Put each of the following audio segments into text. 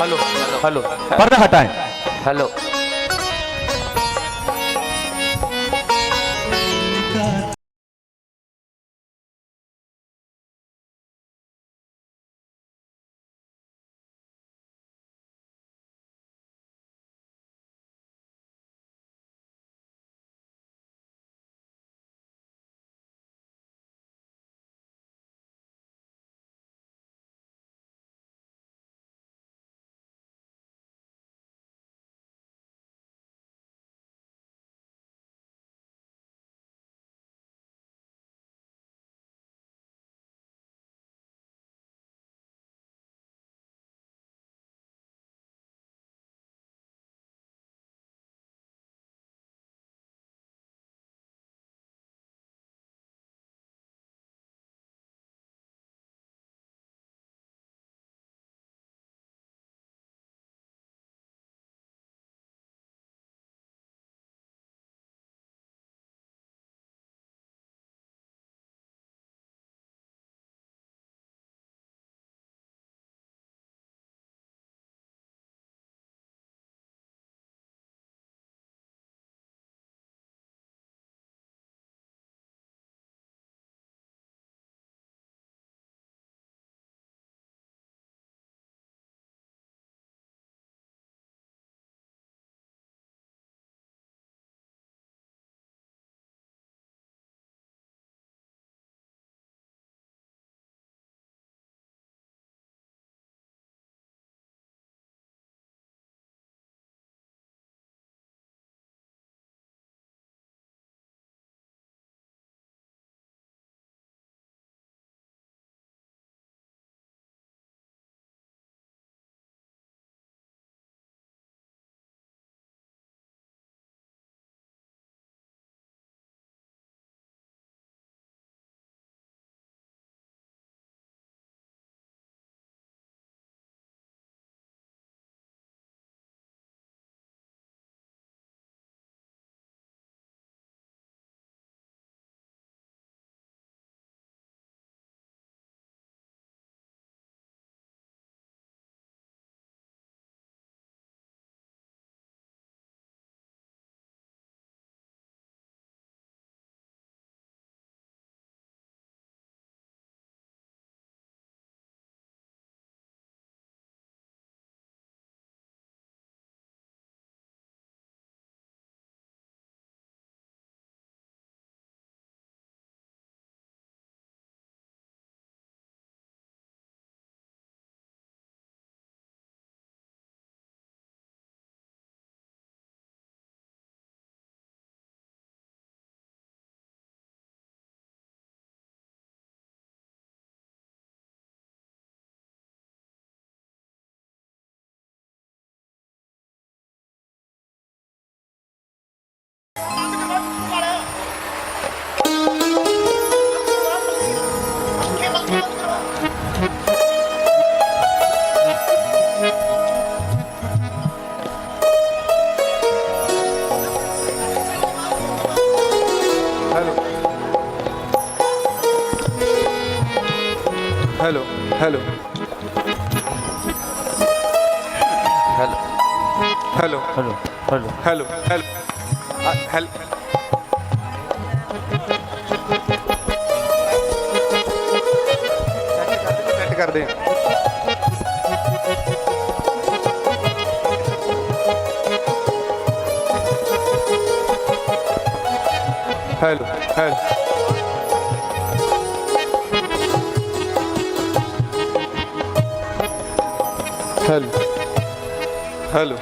Hello hello पर्दा हटाएं। Hello. Hello hello hello hello hello hello hello hello hello set कर दें। Hello hello hello hello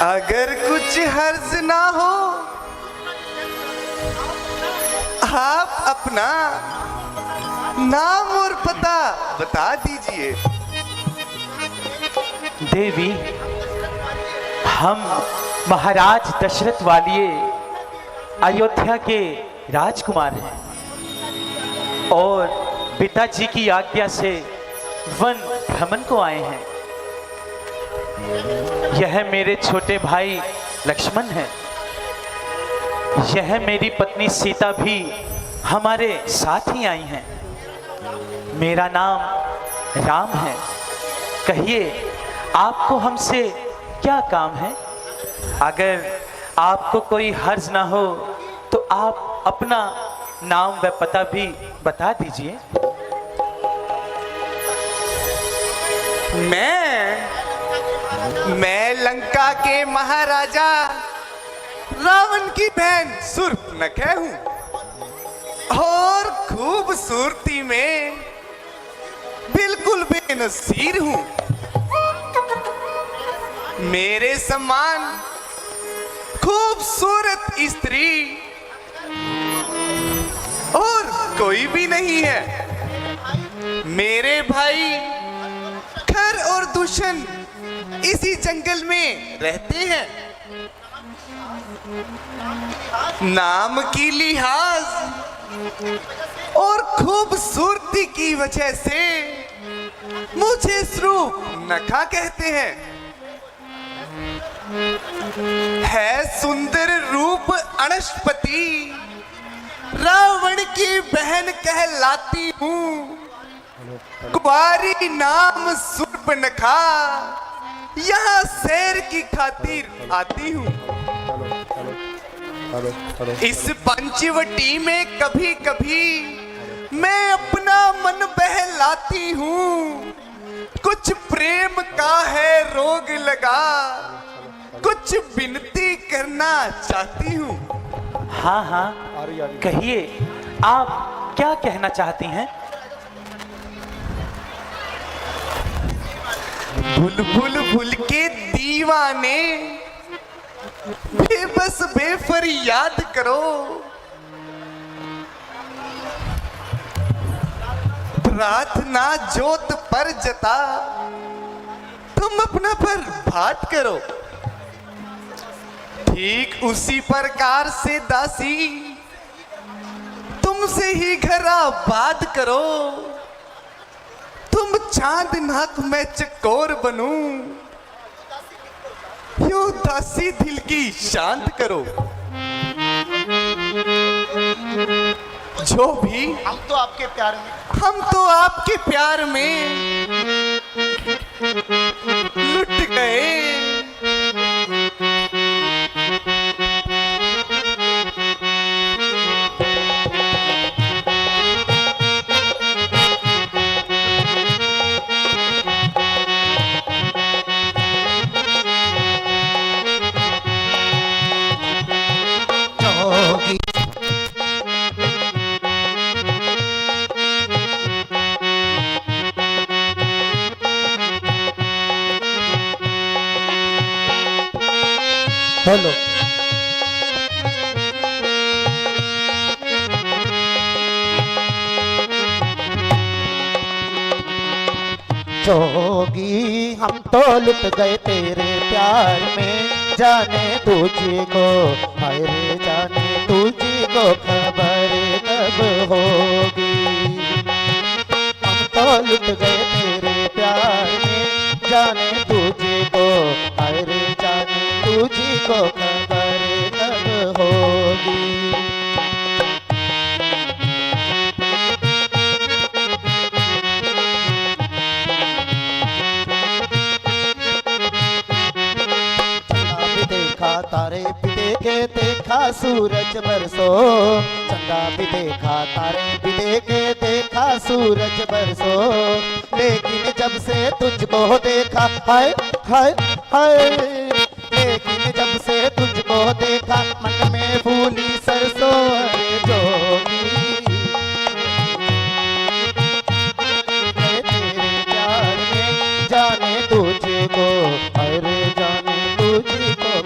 अगर कुछ हर्ज ना हो आप अपना नाम और पता बता दीजिए। देवी, हम महाराज दशरथ वालिये अयोध्या के राजकुमार हैं और पिताजी की आज्ञा से वन भ्रमण को आए हैं। यह मेरे छोटे भाई लक्ष्मण हैं। यह मेरी पत्नी सीता भी हमारे साथ ही आई हैं। मेरा नाम राम है। कहिए, आपको हमसे क्या काम है? अगर आपको कोई हर्ज ना हो तो आप अपना नाम व पता भी बता दीजिए। मैं लंका के महाराजा रावण की बहन शूर्पणखा हूं और खूबसूरती में बिल्कुल बेनजीर हूं। मेरे समान खूबसूरत स्त्री और कोई भी नहीं है। मेरे भाई खर और दूषण इसी जंगल में रहते हैं। नाम की लिहाज और खूबसूरती की वजह से मुझे शूर्पणखा कहते हैं। है सुंदर रूप अनस्पति रावण की बहन कहलाती हूँ। कुंवारी नाम शूर्पणखा यहाँ सैर की खातिर आती हूँ। इस पंचवटी में कभी कभी मैं अपना मन बहलाती हूँ। कुछ प्रेम का है रोग लगा, कुछ विनती करना चाहती हूँ। हाँ हाँ, कहिए, आप क्या कहना चाहती हैं? भूल के दीवाने बेबस बेफरियाद करो। प्रार्थना जोत पर जता तुम अपना पर बात करो। ठीक उसी प्रकार से दासी तुमसे ही घर आबाद करो। तुम चांद नाक में चकोर बनूं, यूं दासी दिल की शांत करो। जो भी हम तो आपके प्यार में लुट गए। हेलो, जोगी हम तो लुट गए तेरे प्यार में, जाने तुझको हाय रे जाने तुझको खबर कब होगी। हम तो लुट गए तेरे प्यार में, जाने तुझको हाय रे जाने तुझको खबर कब होगी। तारे भी देखे देखा सूरज बरसो, चंदा भी देखा तारे भी देखे देखा सूरज बरसो। लेकिन जब से तुझको देखा हाय हाय हाय, लेकिन जब से तुझको देखा मन में फूली सरसों। अरे जोगी तेरे प्यार में जाने तुझको, अरे जाने तुझको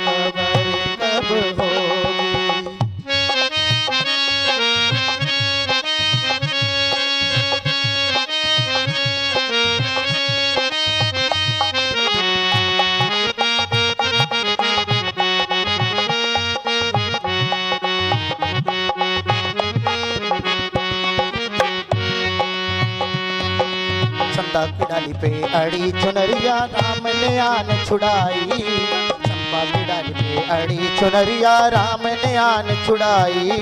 डाली पे अड़ी चुनरिया राम ने आन छुड़ाई। चंपा की डाली पे अड़ी चुनरिया राम ने आन छुड़ाई।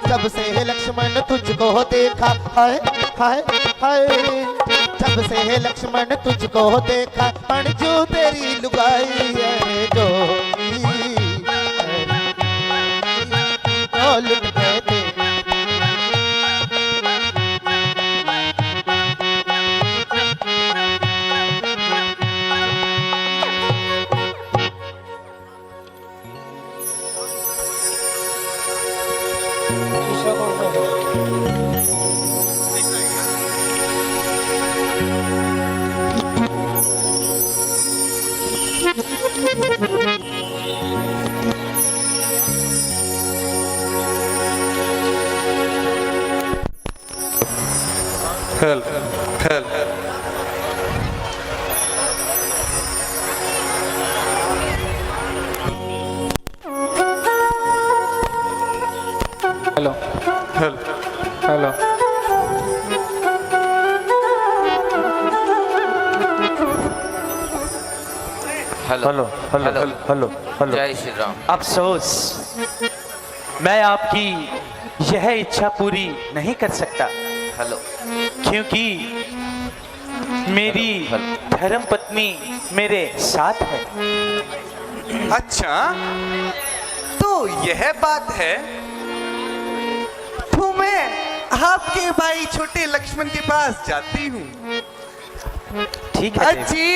जब से लक्ष्मण तुझको देखा, हाय हाय हाय, जब से लक्ष्मण तुझको देखा, पणजू तेरी लुगाई है जो लुट गए थे। Help help hello help hello. Hello hello hello hello hello. जय श्री राम। अफसोस, मैं आपकी यह इच्छा पूरी नहीं कर सकता, हेलो क्योंकि मेरी धर्म पत्नी मेरे साथ है। अच्छा, तो यह बात है। तो मैं आपके भाई छोटे लक्ष्मण के पास जाती हूँ। ठीक है देवी। अजी,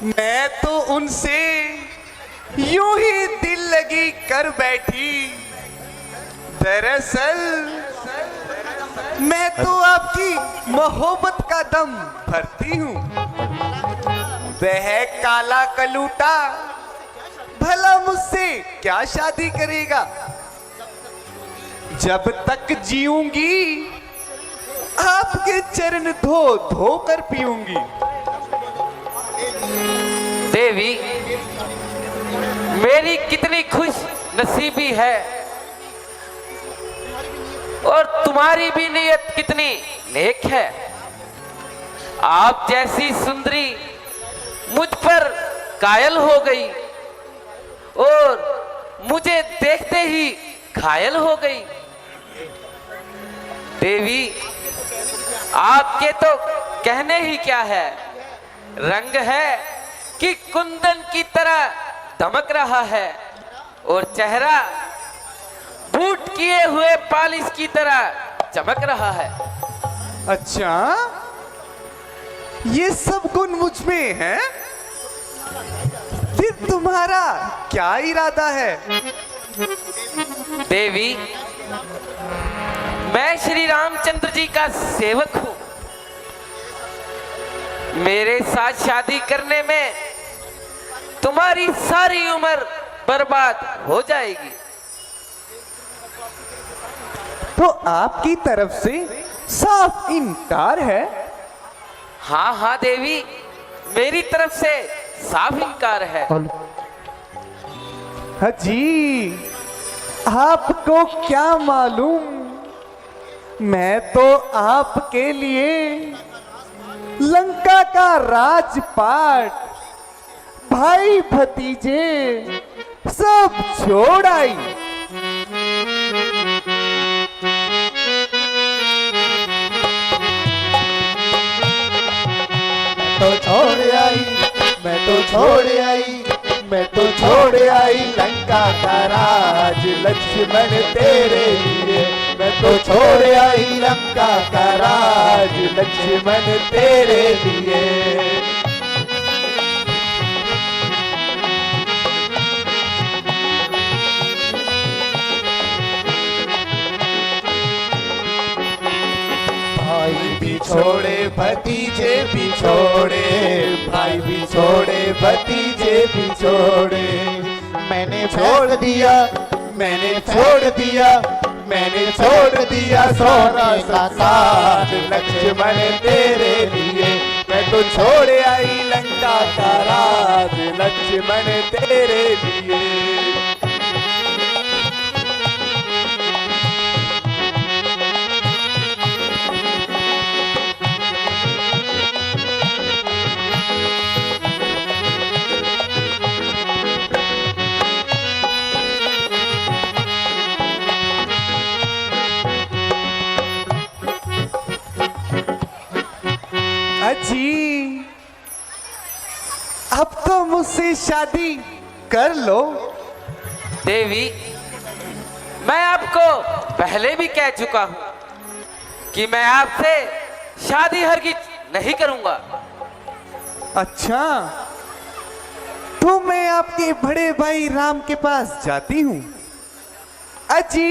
मैं तो उनसे यूं ही दिल लगी कर बैठी। दरअसल मैं तो आपकी मोहब्बत का दम भरती हूँ। वह काला कलूटा भला मुझसे क्या शादी करेगा? जब तक जीऊंगी आपके चरण धो धो कर पीऊंगी। देवी, मेरी कितनी खुश नसीबी है और तुम्हारी भी नीयत कितनी नेक है। आप जैसी सुंदरी मुझ पर कायल हो गई और मुझे देखते ही घायल हो गई। देवी, आपके तो कहने ही क्या है। रंग है कि कुंदन की तरह दमक रहा है और चेहरा बूट किए हुए पालिश की तरह चमक रहा है। अच्छा, ये सब गुण मुझ में है? फिर तुम्हारा क्या इरादा है? देवी, मैं श्री रामचंद्र जी का सेवक हूं। मेरे साथ शादी करने में तुम्हारी सारी उम्र बर्बाद हो जाएगी। तो आपकी तरफ से साफ इनकार है? हाँ हाँ देवी, मेरी तरफ से साफ इनकार है। जी, आपको क्या मालूम, मैं तो आपके लिए लंका का राजपाट, भाई भतीजे सब छोड़ आई। तो छोड़ आई, मैं तो छोड़ आई, मैं तो छोड़ आई लंका का राज लक्ष्मण तेरे लिए। मैं तो छोड़ आई लंका का राज लक्ष्मण तेरे लिए। भाई भी छोड़े भतीजे भी छोड़े, भाई भी छोड़े भतीजे भी छोड़े। मैंने छोड़ दिया, मैंने छोड़ दिया, मैंने छोड़ दिया सोने का साथ लक्ष्मण तेरे लिए। मैं तो छोड़ आई लंका का राज लक्ष्मण तेरे लिए। अजी अब तो मुझसे शादी कर लो। देवी, मैं आपको पहले भी कह चुका हूं कि मैं आपसे शादी हरगिज नहीं करूंगा। अच्छा, तो मैं आपके बड़े भाई राम के पास जाती हूं। अजी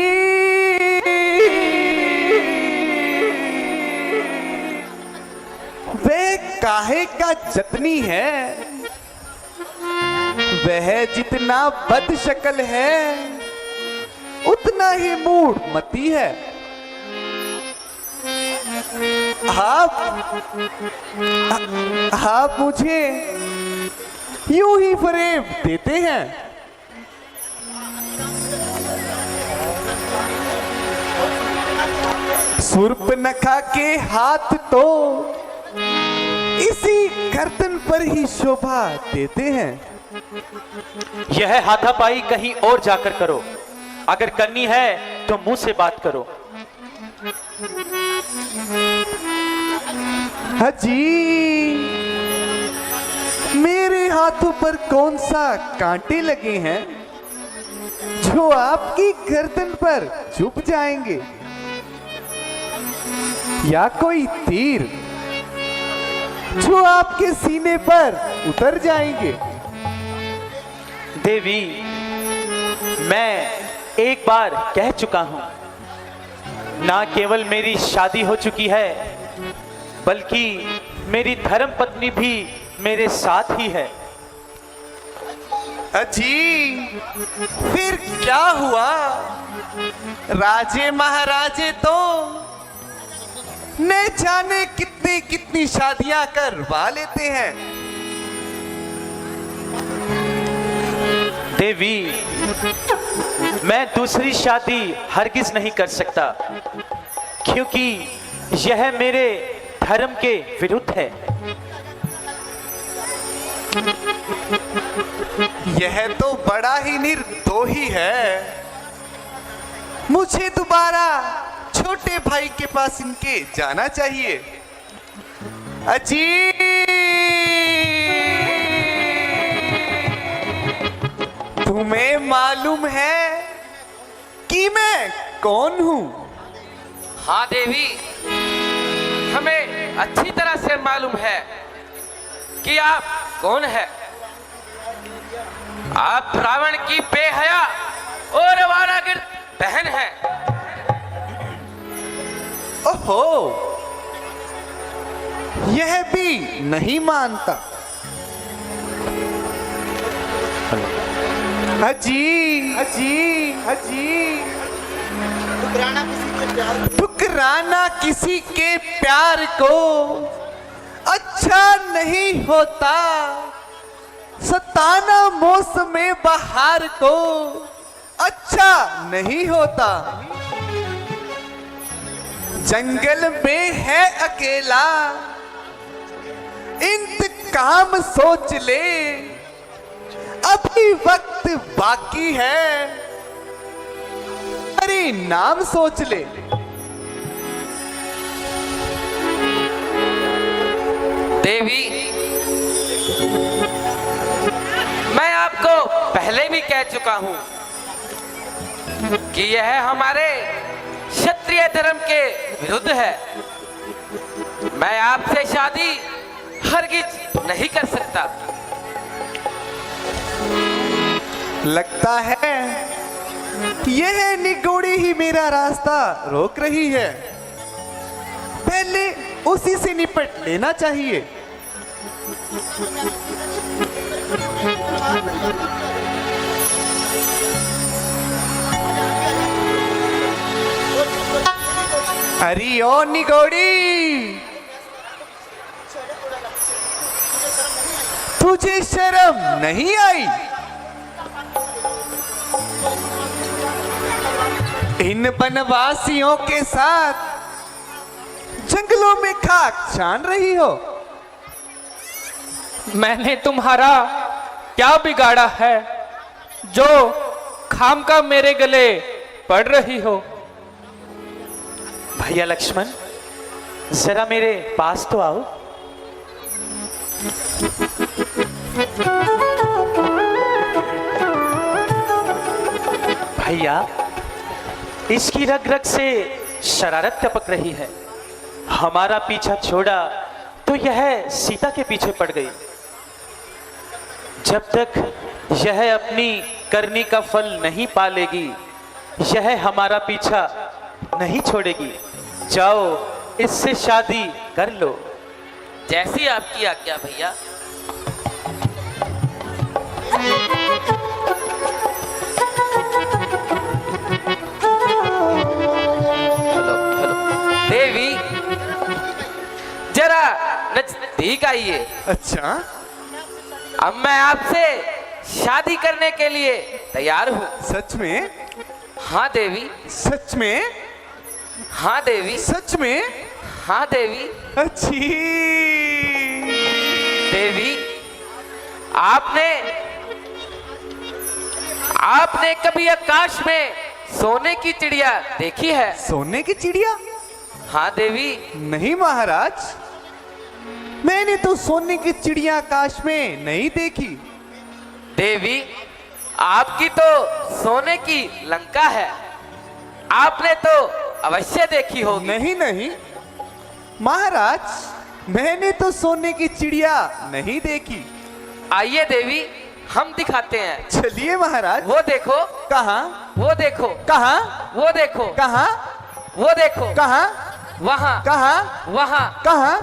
वह काहे का जतनी है, वह जितना बदशक्ल है उतना ही मूड मती है। आप मुझे यूं ही फरेब देते हैं। सूर्पनखा के हाथ तो इसी गर्दन पर ही शोभा देते हैं। यह हाथापाई कहीं और जाकर करो, अगर करनी है तो मुंह से बात करो। हाजी, मेरे हाथों पर कौन सा कांटे लगे हैं जो आपकी गर्दन पर चुभ जाएंगे, या कोई तीर जो आपके सीने पर उतर जाएंगे। देवी, मैं एक बार कह चुका हूं, ना केवल मेरी शादी हो चुकी है बल्कि मेरी धर्म पत्नी भी मेरे साथ ही है। अजी फिर क्या हुआ, राजे महाराजे तो न जाने कितनी कितनी शादियां करवा लेते हैं। देवी, मैं दूसरी शादी हरगिज नहीं कर सकता क्योंकि यह मेरे धर्म के विरुद्ध है। यह तो बड़ा ही निर्दोही है। मुझे दोबारा छोटे भाई के पास इनके जाना चाहिए। अजी तुम्हें मालूम है कि मैं कौन हूं? हाँ देवी, हमें अच्छी तरह से मालूम है कि आप कौन है। आप रावण की बेहया और अवारागिर्द बहन हैं। ओहो, यह भी नहीं मानता। अजी अजी अजी, ठुकराना किसी के प्यार को अच्छा नहीं होता, सताना मौसम बहार को अच्छा नहीं होता। जंगल में है अकेला, इंतकाम सोच ले, अभी वक्त बाकी है, अरे नाम सोच ले। देवी, मैं आपको पहले भी कह चुका हूं कि यह हमारे क्षत्रिय धर्म के विरुद्ध है। मैं आपसे शादी हरगिज नहीं कर सकता। लगता है यह निगोड़ी ही मेरा रास्ता रोक रही है। पहले उसी से निपट लेना चाहिए। अरे ओ निगोड़ी, तुझे शर्म नहीं आई? इन बनवासियों के साथ जंगलों में खाक छान रही हो। मैंने तुम्हारा क्या बिगाड़ा है जो खामका मेरे गले पड़ रही हो? भैया लक्ष्मण, जरा मेरे पास तो आओ। भैया, इसकी रग रग से शरारत टपक रही है। हमारा पीछा छोड़ा तो यह सीता के पीछे पड़ गई। जब तक यह अपनी करनी का फल नहीं पालेगी, यह हमारा पीछा नहीं छोड़ेगी। जाओ, इससे शादी कर लो। जैसी आपकी आज्ञा भैया। हेलो हेलो देवी, जरा नजदीक आइए। अच्छा, अब मैं आपसे शादी करने के लिए तैयार हूँ। सच में? हाँ देवी। सच में? हाँ देवी। सच में? हाँ देवी। अच्छी देवी, आपने कभी आकाश में सोने की चिड़िया देखी है? सोने की चिड़िया? हाँ देवी। नहीं महाराज, मैंने तो सोने की चिड़िया आकाश में नहीं देखी। देवी, आपकी तो सोने की लंका है, आपने तो अवश्य देखी होगी। नहीं नहीं महाराज, मैंने तो सोने की चिड़िया नहीं देखी। आइए देवी, हम दिखाते हैं। चलिए महाराज। वो देखो। कहाँ? वो देखो। कहाँ? वो देखो। कहाँ? वो देखो। कहाँ? वहाँ। कहाँ? वहाँ। कहाँ?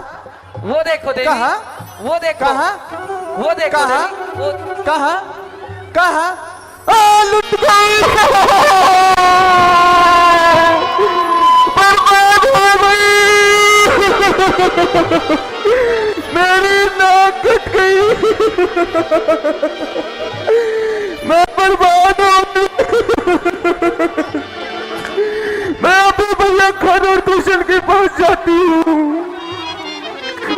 वो देखो देवी। कहाँ? वो देखो। कहाँ? वो देखो कहाँ? देवी। वो कहाँ? कहाँ? आ, लुट गई। बर्बाद हो गई। मेरी नाक कट गई। मैं बर्बाद हो गई। मैं अभी भैया खान और दूषण के पास जाती हूँ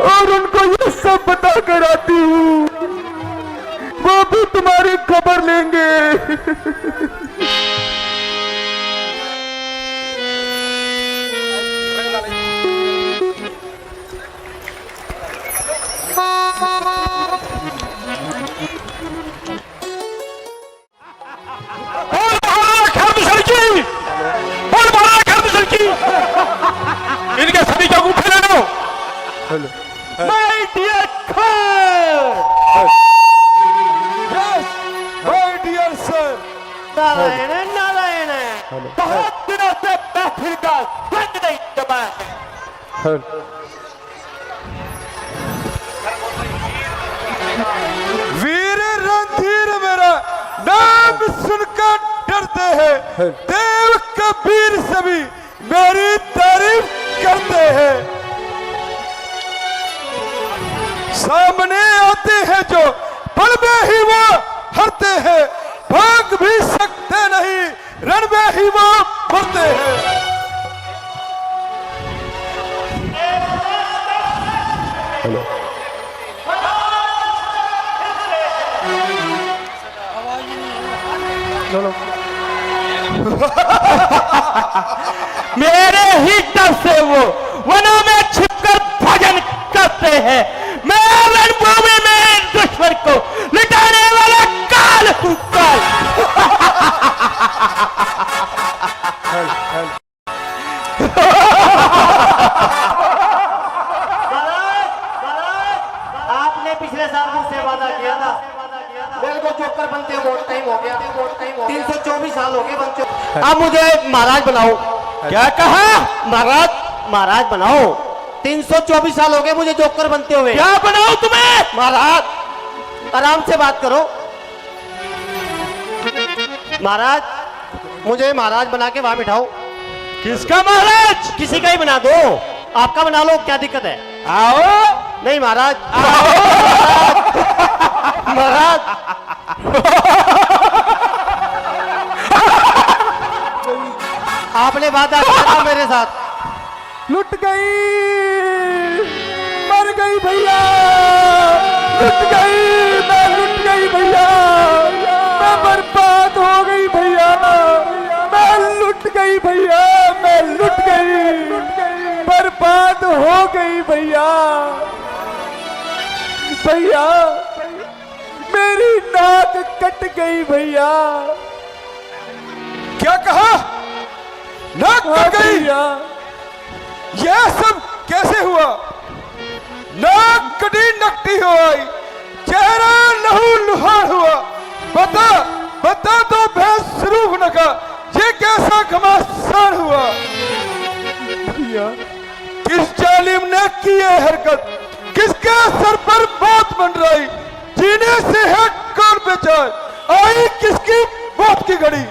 और उनको ये सब बता कर आती हूँ। वो भी तुम्हारी खबर लेंगे। इनके सभी का गुफे ले लो। My dear Khan! Yes, my dear sir. Narayan Narayan. बहुत दिनों से महफिल का रंग नहीं जमा है। वीर रणधीर मेरा नाम सुनकर डरते हैं। देव कबीर सभी मेरी तारीफ करते हैं। सामने आते हैं जो पल में ही वो हरते हैं। भाग भी सकते नहीं, रण में ही वो मरते हैं। मेरे ही तब से वो वनों में छिपकर भजन करते हैं। मैं रणभूमि में दुश्मन को लिटाने वाला काल हूँ। काल। आपने पिछले साल मुझसे वादा किया था, मेरे को जोकर बनते बहुत टाइम हो गया। 324 साल हो गए बच्चों। अब मुझे महाराज बनाओ। क्या कहा? महाराज बनाओ। 324 साल हो गए मुझे जोकर बनते हुए। क्या बनाओ तुम्हें? महाराज, आराम से बात करो। महाराज, मुझे महाराज बना के वहां बिठाओ। किसका महाराज? किसी का ही बना दो, आपका बना लो, क्या दिक्कत है? आओ। नहीं महाराज। महाराज, आपने वादा किया था मेरे साथ। लुट गई, मर गई भैया। लुट गई, मैं लुट गई भैया। मैं बर्बाद हो गई भैया। मैं लुट गई भैया। मैं लुट गई, बर्बाद हो गई भैया। भैया मेरी नाक कट गई भैया। क्या कहा? नाक हाँ कट गई? भैया, यह सब कैसे हुआ? नाक कटी नकटी हो आई, चेहरा लहू लुहार हुआ। बता बता तो भैंस रूह न का ये कैसा घमासान हुआ? भैया किस जालिम ने की ये हरकत? किसके सर पर बात मंडराई? जीने से है कौन बेचार? आई किसकी मौत की घड़ी?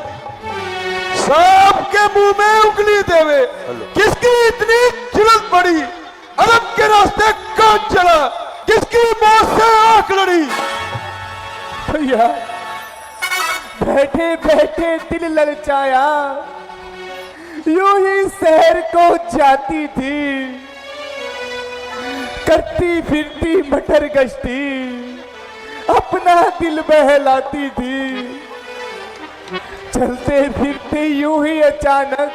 सांप के मुंह में उंगली देवे किसकी इतनी जुल्म पड़ी? अरब के रास्ते कौन चला? किसकी मौत से आंख लड़ी? भैया बैठे बैठे दिल ललचाया, यूं ही शहर को जाती थी, करती फिरती मटर गश्ती, अपना दिल बहलाती थी। चलते फिरते यूं ही अचानक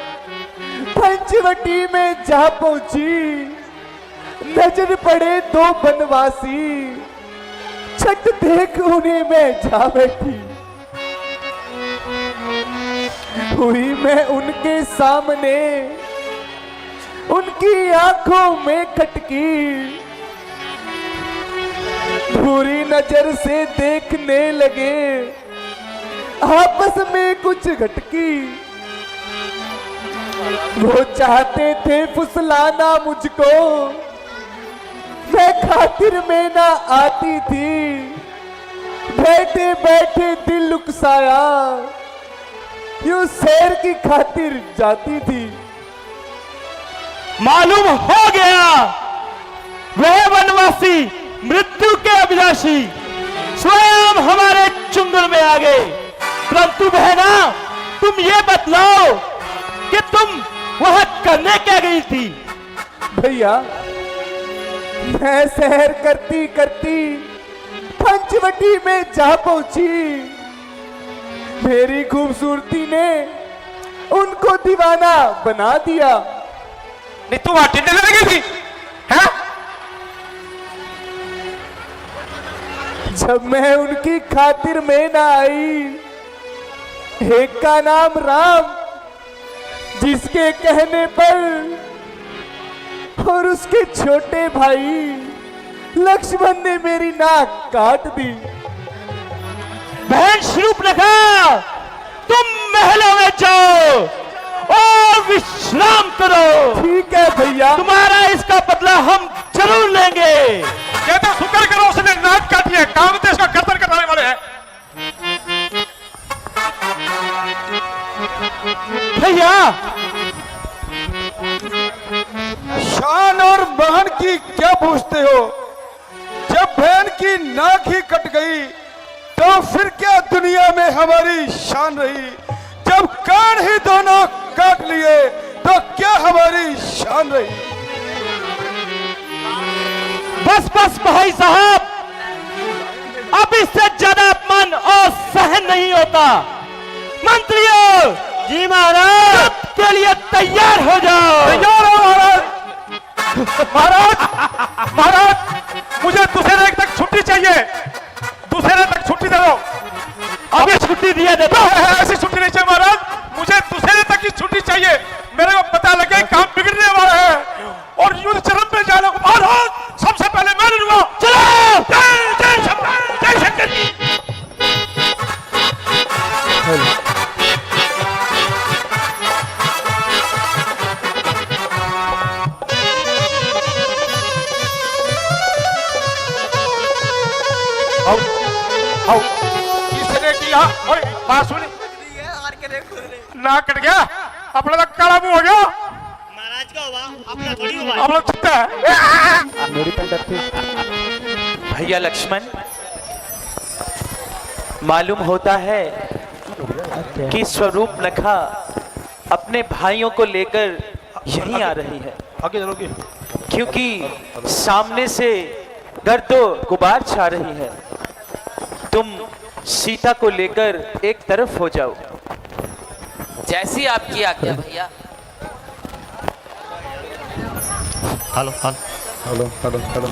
पंचवटी में जा पहुंची। नजर पड़े दो बनवासी, छत देख उन्हें में जा बैठी। हुई मैं उनके सामने, उनकी आंखों में खटकी। बुरी नजर से देखने लगे, आपस में कुछ घटकी। वो चाहते थे फुसलाना मुझको, मैं खातिर में ना आती थी। बैठे बैठे दिल उकसाया, यूं शेर की खातिर जाती थी। मालूम हो गया वह वनवासी मृत्यु के अभिलाषी स्वयं हमारे चुंगल में आ गए। परंतु बहना तुम ये बतलाओ कि तुम वह करने क्या गई थी? भैया मैं सैर करती करती पंचवटी में जा पहुंची। मेरी खूबसूरती ने उनको दीवाना बना दिया। नहीं तू वहां टिंडे लगी थी? हैं? जब मैं उनकी खातिर में ना आई, एक का नाम राम, जिसके कहने पर, और उसके छोटे भाई लक्ष्मण ने मेरी नाक काट दी। बहन शूर्पणखा तुम महलों में जाओ और विश्राम करो। ठीक है भैया। तुम्हारा इसका बदला हम जरूर लेंगे। ये तो शुक्र करो उसने नाक काटी है, काम तो इसका कत्ल कराने वाले हैं। भैया शान और बहन की क्या पूछते हो? जब बहन की नाक ही कट गई तो फिर क्या दुनिया में हमारी शान रही? जब कान ही दोनों काट लिए तो क्या हमारी शान रही? बस बस भाई साहब, अब इससे ज्यादा अपमान और सहन नहीं होता। मंत्रियों जी महाराज के लिए तैयार हो जाओ। तैयार हो महाराज। महाराज महाराज मुझे दूसरे तक छुट्टी चाहिए, दूसरे तक छुट्टी दे दो। अभी छुट्टी दिया देता हूं। ऐसी छुट्टी नहीं चाहिए महाराज, मुझे दूसरे तक की छुट्टी चाहिए। मेरे को पता लगे काम बिगड़ने वाला है और युद्ध चरम पे जाने को। महाराज सबसे पहले मैं लड़ूंगा। चलो जय जय शंकर, जय शंकर जी। आओ किसने किया? ओए बात सुनी, ना कट गया अपना तो काला मुंह हो गया। महाराज का हुआ अपना थोड़ी हुआ। अब लोग छुट्टा है। मेरी पेंट अच्छी। भैया लक्ष्मण, मालूम होता है कि स्वरूपनखा अपने भाइयों को लेकर यहीं आ रही है। आगे चलोगे? क्योंकि सामने से गर्दो गुबार छा रही है। तुम सीता को लेकर एक तरफ हो जाओ। जैसी आपकी आज्ञा भैया। Hello hello hello hello hello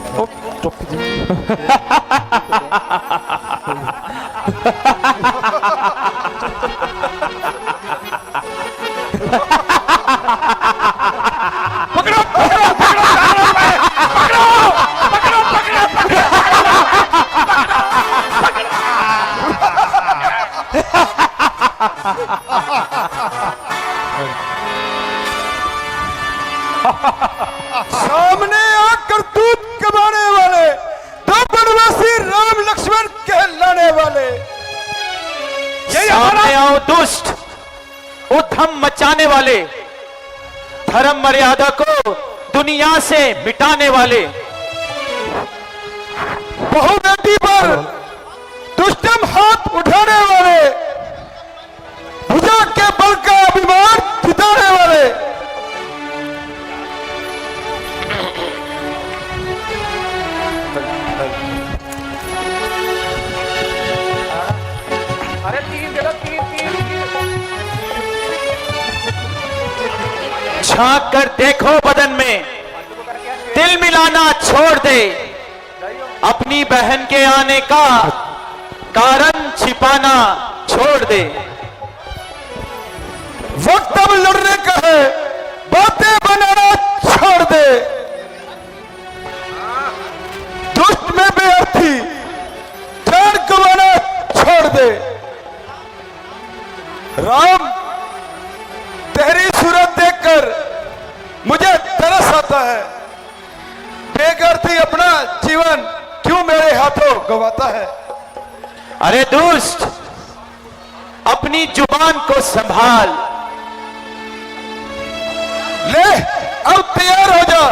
सामने आकर दूध कमाने वाले दो बनवासी राम लक्ष्मण कहलाने वाले सामने आओ दुष्ट, उद्यम मचाने वाले, धर्म मर्यादा को दुनिया से मिटाने वाले, बहुबेटी पर दुष्टम हाथ उठाने वाले, भुजा के बल का अभिमान जिताने वाले, अरे तीन जगह तीन झांक कर देखो बदन में, दिल मिलाना छोड़ दे, अपनी बहन के आने का कारण छिपाना छोड़ दे। वक्त अब लड़ने का है, बातें बनाना छोड़ दे, दुष्ट में बेअर्थी जान गंवाना छोड़ दे। राम, तेरी सूरत देखकर मुझे तरस आता है, बेगर्थी अपना जीवन क्यों मेरे हाथों गंवाता है। अरे दुष्ट, अपनी जुबान को संभाल। ले अब तैयार हो जा,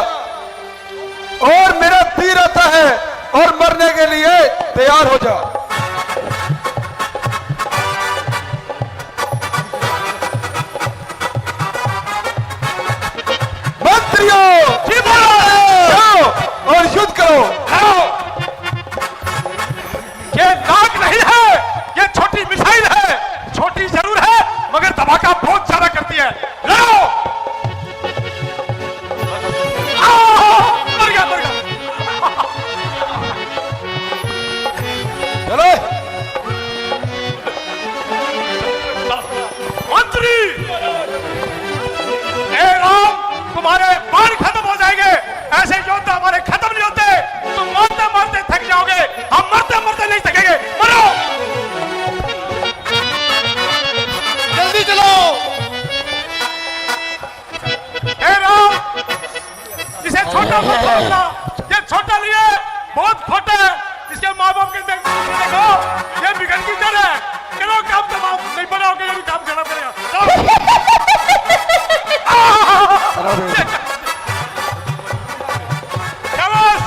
और मेरा तीर आता है और मरने के लिए तैयार हो जा। मंत्रियों, जाओ और युद्ध करो। ये नाक नहीं है, ये छोटी मिसाइल है, छोटी जरूर है मगर धमाका बहुत ज्यादा करती है। लड़ो! मर गया, मर गया। चलो मंत्री, ए राम, तुम्हारे बाण खत्म हो जाएंगे, ऐसे योद्धा हमारे खत्म नहीं होते, तुम मरते मरते थक जाओगे, हम मरते मरते नहीं थकेंगे। मरो! जल्दी चलो। हे राम, इसे छोटा मत समझना, ये छोटा नहीं है, बहुत खोटा है, इसके माँ बाप के देखो, ये बिगड़ की जड़ है। चलो काम तमाम नहीं बनाओगे, ये भी काम करना पड़ेगा। चलो। शाबाश!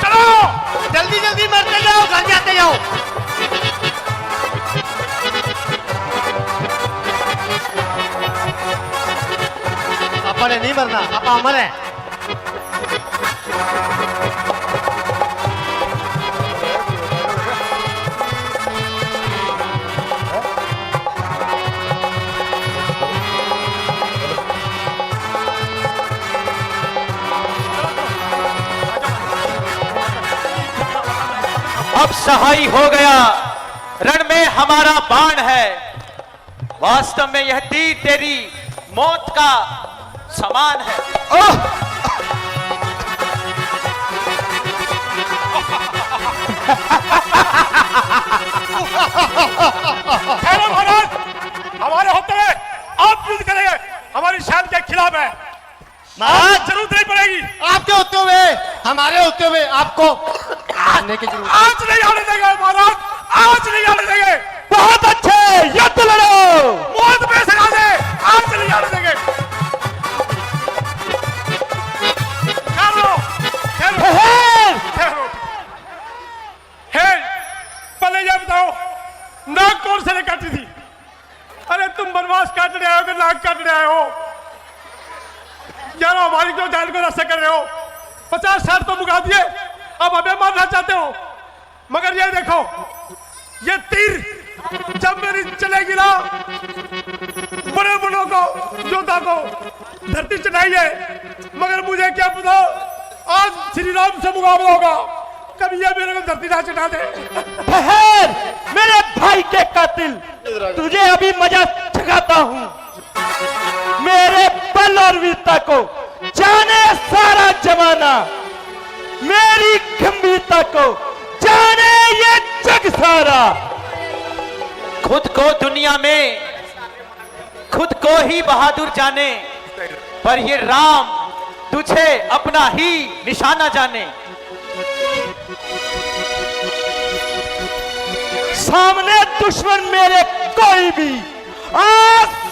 चलो! जल्दी जल्दी मरते जाओ, घर जाते जाओ। अपा ने नहीं मरना, अपा अमर है। अब सहाय हो गया, रण में हमारा बाण है, वास्तव में यह तीर तेरी मौत का समान है। ठहरो महाराज, हमारे होते हुए आप युद्ध करेंगे, हमारी शान के खिलाफ है। महाराज, जरूरत नहीं पड़ेगी। आपके होते हुए, हमारे होते हुए आपको आने की जरूरत। आज नहीं आने देंगे महाराज, आज नहीं आने देंगे। बहुत अच्छे, युद्ध लड़ो। मौत में सजा दे, आज नहीं आने देंगे। ठहरो, ठहरो, ठहरो। हे, पहले ये बताओ, नाक कौन से ने काटी थी? अरे तुम वनवास काटने आए हो कि नाक काटने आए हो? यार हमारी क्यों जान को रास्ता कर रहे हो? 50-60 तो मुका दिए, अब हमें मारना चाहते हो, मगर ये देखो, ये तीर जब मेरी चलेगी ना, बड़े बड़ों को, योद्धा को धरती चढ़ाई है, मगर मुझे क्या पता आज श्री राम से मुकाबला होगा, कभी ये मेरे को धरती ना चढ़ा दे। ठहर मेरे भाई के कातिल, तुझे अभी मजा चखाता हूँ। मेरे बल और वीरता को जाने सारा जमाना, मेरी गंभीरता को जाने ये जग सारा। खुद को दुनिया में खुद को ही बहादुर जाने, पर ये राम तुझे अपना ही निशाना जाने। सामने दुश्मन मेरे कोई भी आ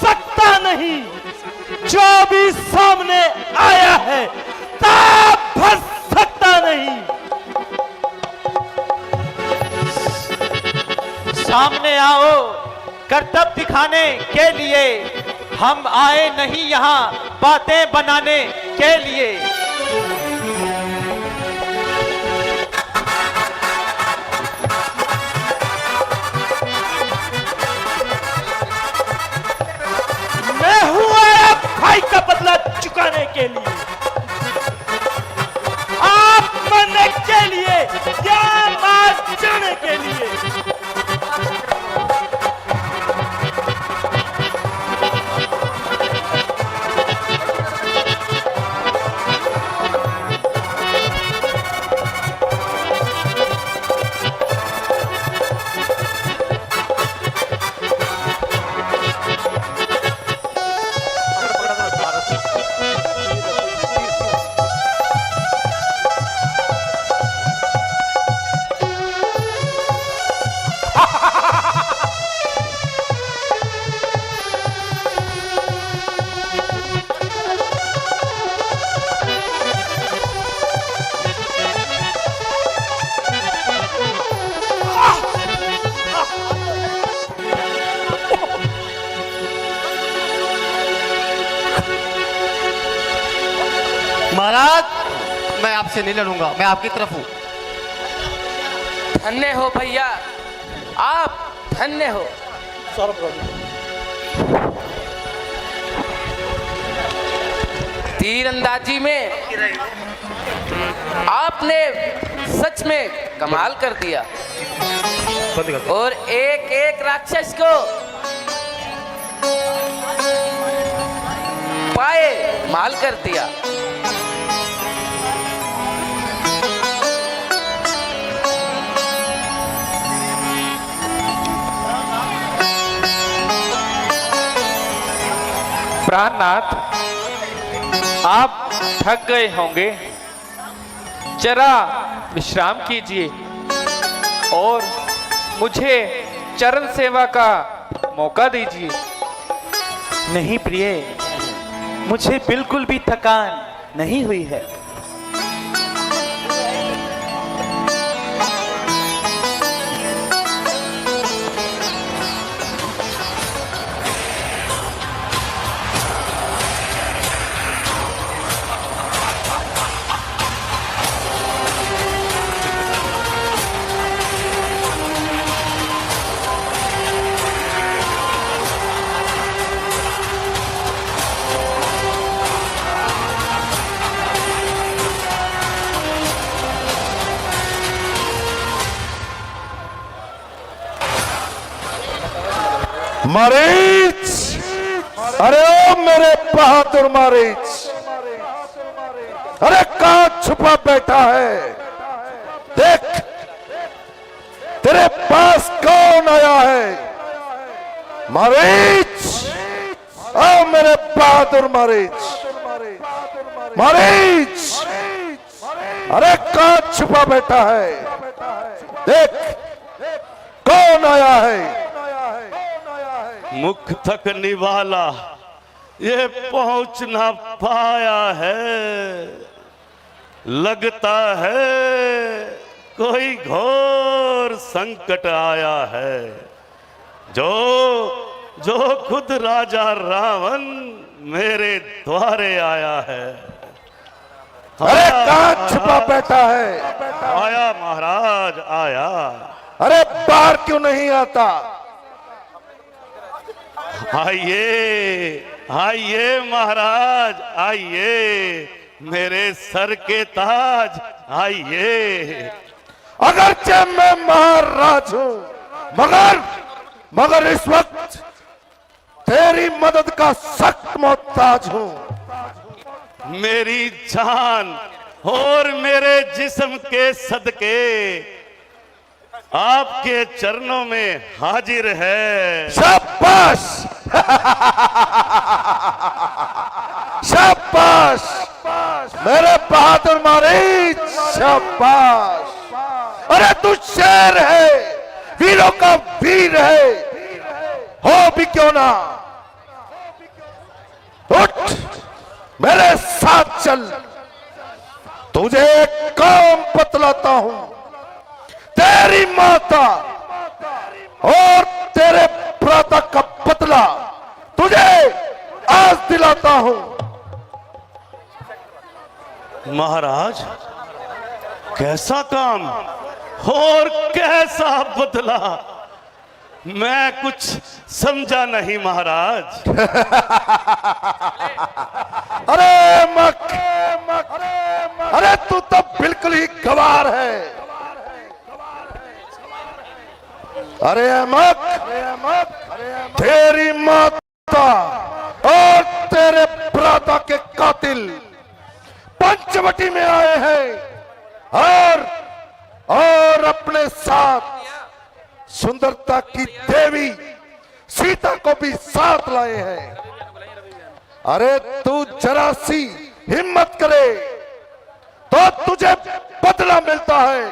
सकता नहीं, जो भी सामने आया है ताप भर सकता नहीं। सामने आओ करतब दिखाने के लिए, हम आए नहीं यहाँ बातें बनाने के लिए। मैं हूं आया भाई का बदला चुकाने के लिए, आप मरने के लिए या मार जाने के लिए। महाराज मैं आपसे नहीं लड़ूंगा, मैं आपकी तरफ हूं। धन्य हो भैया, आप धन्य हो। तीरंदाजी में आपने सच में कमाल कर दिया, और एक एक राक्षस को पाए माल कर दिया। प्राणनाथ, आप थक गए होंगे, जरा विश्राम कीजिए और मुझे चरण सेवा का मौका दीजिए। नहीं प्रिय, मुझे बिल्कुल भी थकान नहीं हुई है। मारीच, अरे ओ मेरे बहादुर मारीच, अरे कहां छुपा बैठा है? देख तेरे पास कौन आया है? मारीच, ओ मेरे बहादुर मारीच, मारीच, अरे कहां छुपा बैठा है? देख कौन आया है? मुख तक निवाला ये पहुंच ना पाया है, लगता है कोई घोर संकट आया है। जो जो खुद राजा रावण मेरे द्वारे आया है। अरे कहाँ छुपा बैठा है? आया महाराज आया। अरे बाहर क्यों नहीं आता? आइए आइए महाराज आइए, मेरे सर के ताज आइए। अगरचे मैं महाराज हूं, मगर इस वक्त तेरी मदद का सख्त मोहताज हूं। मेरी जान और मेरे जिस्म के सदके आपके चरणों में हाजिर है। शाबाश शाबाश मेरे बहादुर मारी, शाबाश। अरे तू शेर है, वीरों का वीर है, हो भी क्यों ना। उठ मेरे साथ चल, तुझे एक काम बतलाता हूं। तेरी माता और तेरे भ्राता का बदला तुझे आज दिलाता हूं। महाराज कैसा काम और कैसा बदला? मैं कुछ समझा नहीं महाराज। अरे मक, अरे तू तो बिल्कुल ही गवार है। अरे अहमद, तेरी माता और तेरे भ्राता के कातिल पंचवटी में आए हैं और अपने साथ सुंदरता की देवी सीता को भी साथ लाए हैं। अरे तू जरा सी हिम्मत करे तो तुझे बदला मिलता है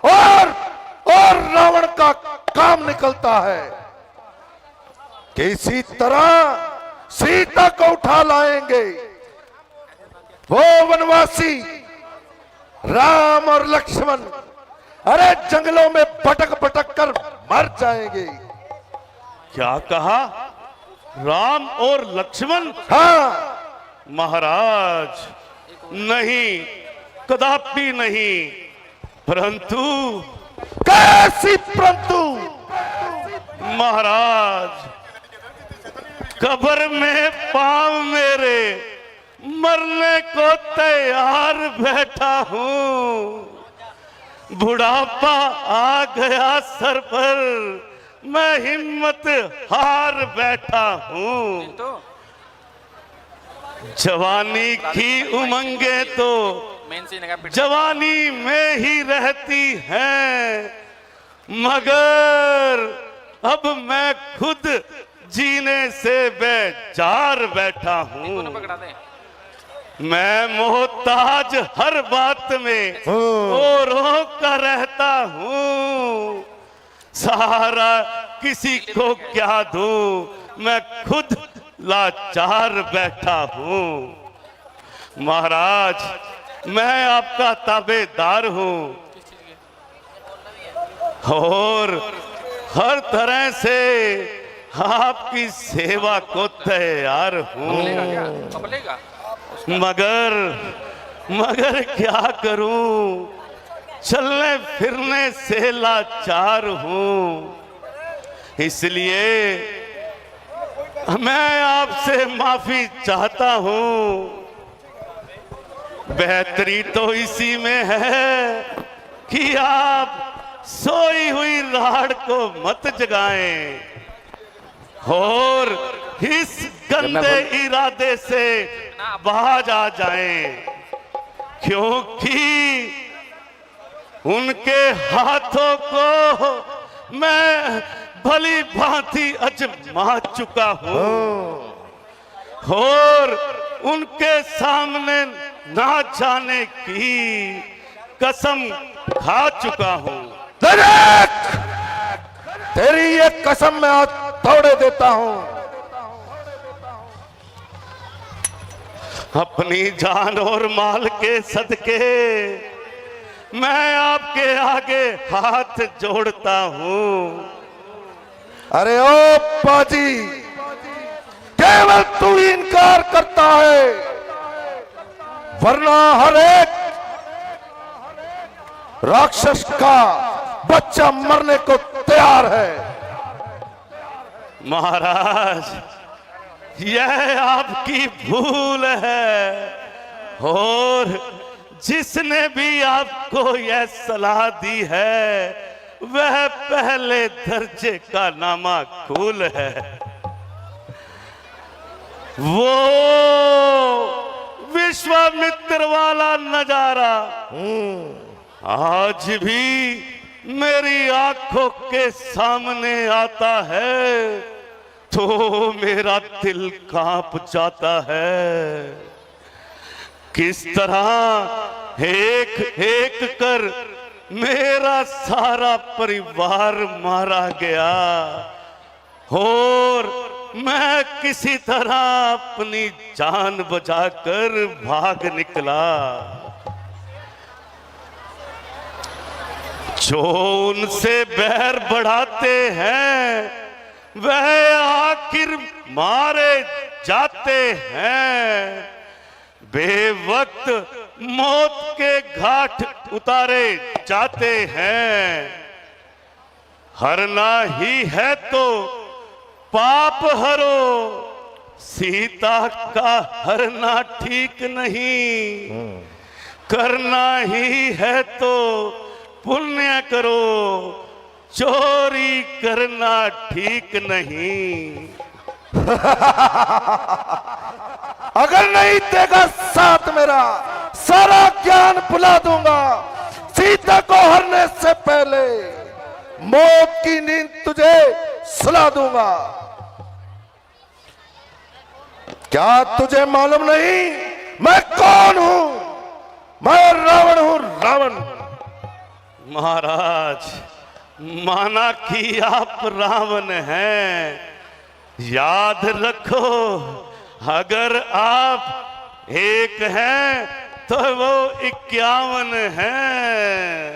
और रावण का काम निकलता है। किसी तरह सीता को उठा लाएंगे। वो वनवासी राम और लक्ष्मण अरे जंगलों में भटक भटक कर मर जाएंगे। क्या कहा? राम और लक्ष्मण? हाँ महाराज नहीं, कदापि नहीं। परंतु कैसी परंतु? महाराज कब्र में पांव मेरे मरने को तैयार बैठा हूं। बुढ़ापा आ गया सर पर, मैं हिम्मत हार बैठा हूं। जवानी की उमंगे तो जवानी में ही रहती हैं, मगर अब मैं खुद जीने से बेजार बैठा हूं। मैं मोहताज हर बात में औरों का रहता हूं। सहारा किसी को क्या दूं, मैं खुद लाचार बैठा हूं। महाराज मैं आपका ताबेदार हूं और हर तरह से आपकी सेवा को तैयार हूं। मगर क्या करूं, चलने फिरने से लाचार हूं। इसलिए मैं आपसे माफी चाहता हूं। बेहतरी तो इसी में है कि आप सोई हुई राड़ को मत जगाएं और इस गंदे इरादे से बाज आ जाएं, क्योंकि उनके हाथों को मैं भली भांति अजमा चुका हूं और उनके सामने ना जाने की कसम खा चुका हूं। तेरी ये कसम मैं आज तोड़े देता हूं। अपनी जान और माल के सदके मैं आपके आगे हाथ जोड़ता हूं। अरे ओ पाजी, केवल तू ही इनकार करता है, वरना हर एक राक्षस का बच्चा मरने को तैयार है। महाराज, यह आपकी भूल है, और जिसने भी आपको यह सलाह दी है वह पहले दर्जे का नामाकूल है। वो विश्वामित्र वाला नजारा आज भी मेरी आंखों के सामने आता है तो मेरा दिल कांप जाता है। किस तरह एक एक कर मेरा सारा परिवार मारा गया और मैं किसी तरह अपनी जान बचाकर भाग निकला। जो उनसे बैर बढ़ाते हैं वह आखिर मारे जाते हैं। बेवक्त मौत के घाट उतारे जाते हैं। हरना ही है तो पाप हरो, सीता का हरना ठीक नहीं। करना ही है तो पुण्य करो, चोरी करना ठीक नहीं। अगर नहीं देगा साथ मेरा, सारा ज्ञान भुला दूंगा। सीता को हरने से पहले मौत की नींद तुझे सुला दूंगा। क्या तुझे मालूम नहीं मैं कौन हूं? मैं रावण हूं, रावण। महाराज, माना कि आप रावण हैं, याद रखो अगर आप एक हैं तो वो 51 हैं।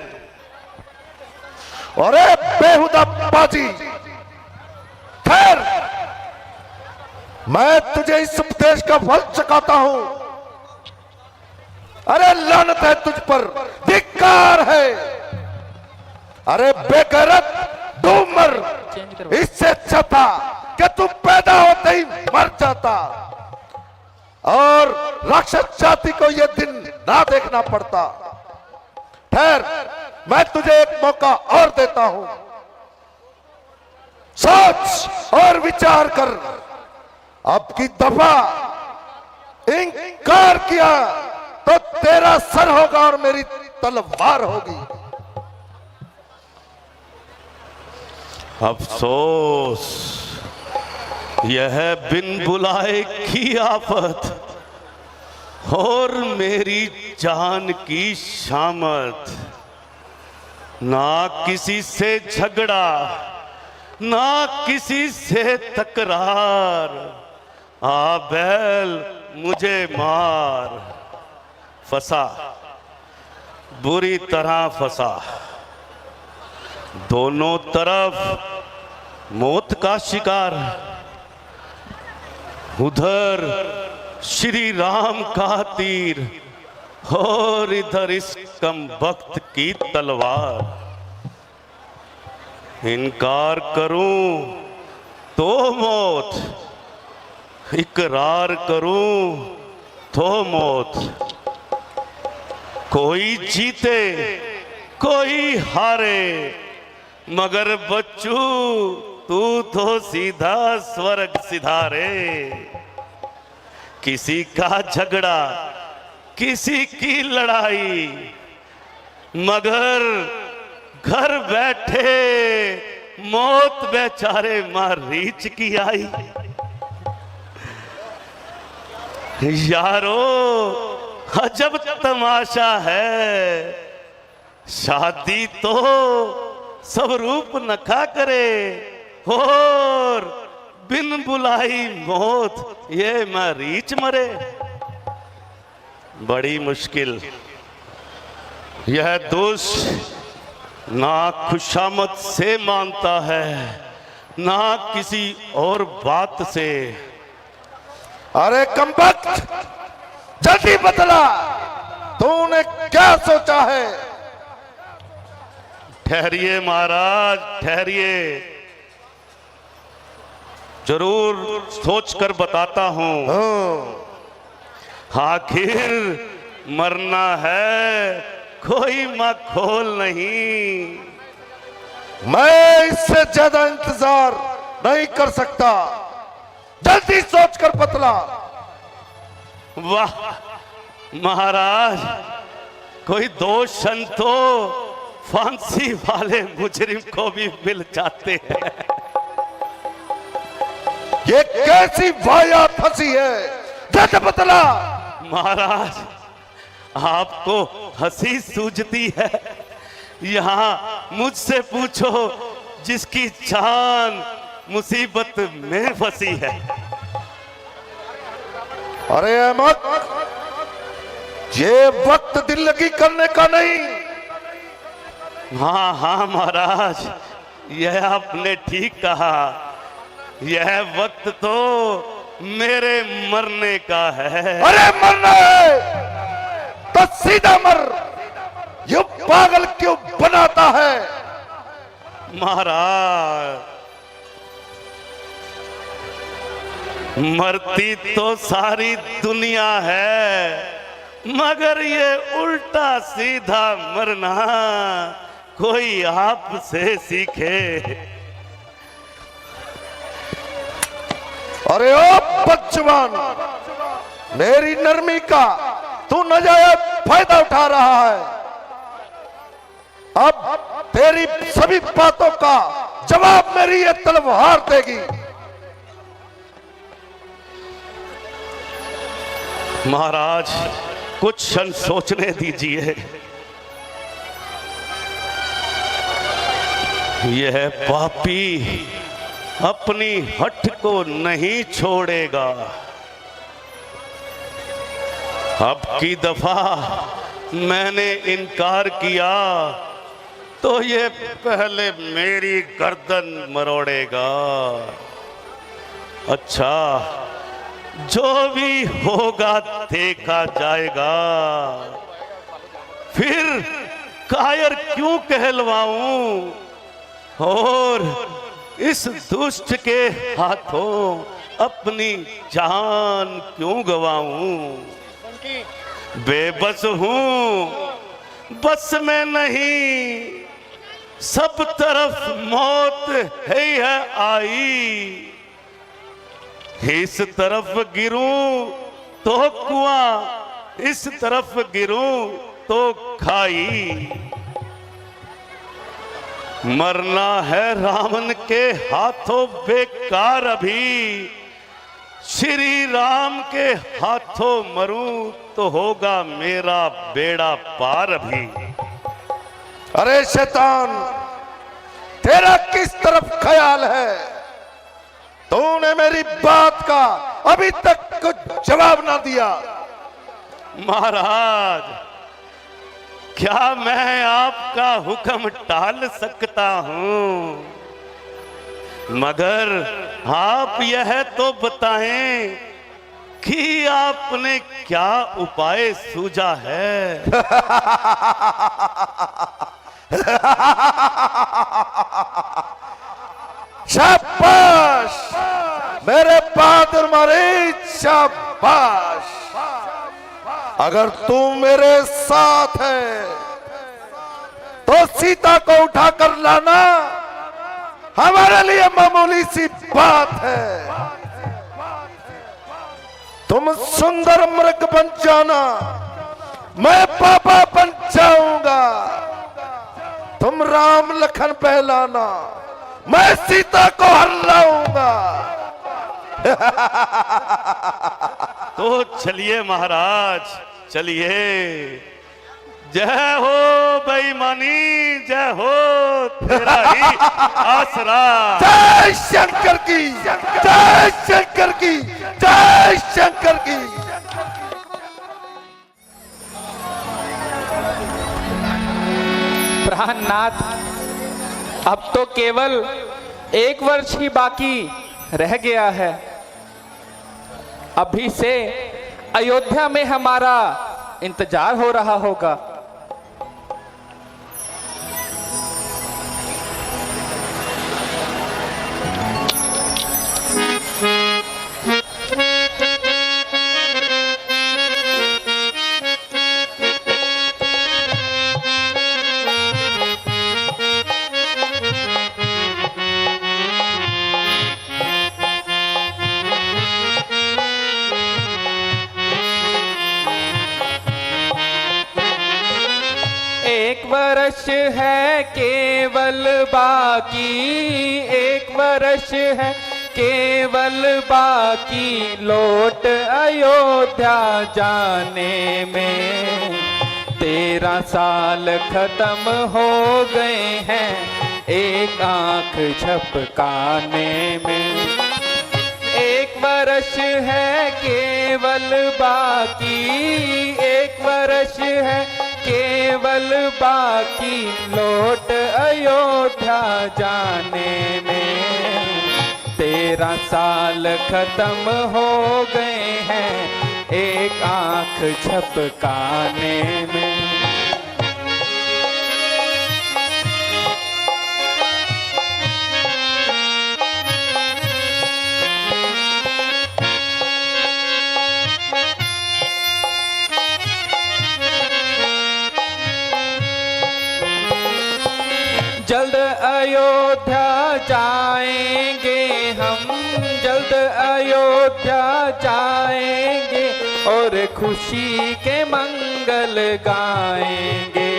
अरे बेहुदा बाजी, खैर मैं तुझे इस उपदेश का फल चखाता हूं। अरे लानत है तुझ पर, धिक्कार है। अरे बेगैरत, डूमर, इससे अच्छा था कि तू पैदा होते ही मर जाता और राक्षस जाति को यह दिन ना देखना पड़ता। ठहर, मैं तुझे एक मौका और देता हूं। सोच और विचार कर। अब की दफा इनकार किया तो तेरा सर होगा और मेरी तलवार होगी। अफसोस, यह बिन बुलाए की आफत और मेरी जान की शामत। ना किसी से झगड़ा, ना किसी से तकरार। आ बैल मुझे मार। फंसा, बुरी तरह फंसा। दोनों तरफ मौत का शिकार। उधर श्री राम का तीर और इधर इस कमबख्त की तलवार। इनकार करूं तो मौत, इकरार करूं तो मौत। कोई जीते कोई हारे, मगर बच्चू तू तो सीधा स्वर्ग सिधारे। किसी का झगड़ा, किसी की लड़ाई, मगर घर बैठे मौत बेचारे मारीच की आई। यारो अजब तमाशा है, शादी तो सब रूप नखा करे और बिन बुलाई मौत ये मरीच मरे। बड़ी मुश्किल। यह दोष ना खुशामद से मानता है, ना किसी और बात से। अरे कमबख्त, जल्दी बतला, तूने क्या सोचा है? ठहरिए महाराज, ठहरिए, जरूर सोचकर बताता हूं। आखिर मरना है, कोई मखौल नहीं। मैं इससे ज्यादा इंतजार नहीं कर सकता, जल्दी सोचकर बतला। वाह महाराज, कोई दो संतो फांसी वाले मुजरिम को भी मिल जाते हैं। ये कैसी वाया फंसी है, जल्दी बतला। महाराज, आपको हंसी सूझती है, यहाँ मुझसे पूछो जिसकी जान मुसीबत में फंसी है। अरे अहमद, ये वक्त दिल लगी करने का नहीं। हाँ हाँ महाराज, यह आपने ठीक कहा, यह वक्त तो मेरे मरने का है। अरे मरना है तो सीधा मर, यू पागल क्यों बनाता है? महाराज, मरती तो सारी दुनिया है, मगर ये उल्टा सीधा मरना कोई आपसे सीखे। अरे ओ बच्चवान, मेरी नरमी का तू नाजायज फायदा उठा रहा है। अब तेरी सभी बातों का जवाब मेरी ये तलवार देगी। महाराज, कुछ क्षण सोचने दीजिए। यह पापी अपनी हठ को नहीं छोड़ेगा। अब की दफा मैंने इनकार किया तो ये पहले मेरी गर्दन मरोड़ेगा। अच्छा, जो भी होगा देखा जाएगा। फिर कायर क्यों कहलवाऊं और इस दुष्ट के हाथों अपनी जान क्यों गवाऊं? बेबस हूं, बस में नहीं, सब तरफ मौत है आई। इस तरफ गिरूं तो कुआं, इस तरफ गिरूं तो खाई। मरना है रावण के हाथों बेकार अभी, श्री राम के हाथों मरूं तो होगा मेरा बेड़ा पार अभी। अरे शैतान, तेरा किस तरफ ख्याल है? तूने मेरी बात का अभी तक कुछ जवाब ना दिया। महाराज, क्या मैं आपका हुक्म टाल सकता हूं? मगर आप यह तो बताएं कि आपने क्या उपाय सूझा है? शाबाश मेरे बहादुर मरीज, शाबाश। अगर तू मेरे साथ है तो सीता को उठाकर लाना हमारे लिए मामूली सी बात है। तुम सुंदर मृग बन जाना, मैं पापा बन जाऊंगा। तुम राम लखन पहलाना, मैं सीता को हर लाऊंगा। तो चलिए महाराज, चलिए। जय हो बेईमानी, जय हो तेरा ही आसरा। जय शंकर की, जय शंकर की, जय शंकर की। प्राणनाथ, अब तो केवल 1 वर्ष ही बाकी रह गया है। अभी से अयोध्या में हमारा इंतजार हो रहा होगा। एक वर्ष है केवल बाकी, एक वर्ष है केवल बाकी, लौट अयोध्या जाने में 13 साल खत्म हो गए हैं एक आंख झपकाने में। एक वर्ष है केवल बाकी, एक वर्ष है केवल बाकी, लौट अयोध्या जाने में 13 साल खत्म हो गए हैं एक आंख झपकाने में। जल्द अयोध्या जाएंगे हम, जल्द अयोध्या जाएंगे और खुशी के मंगल गाएंगे।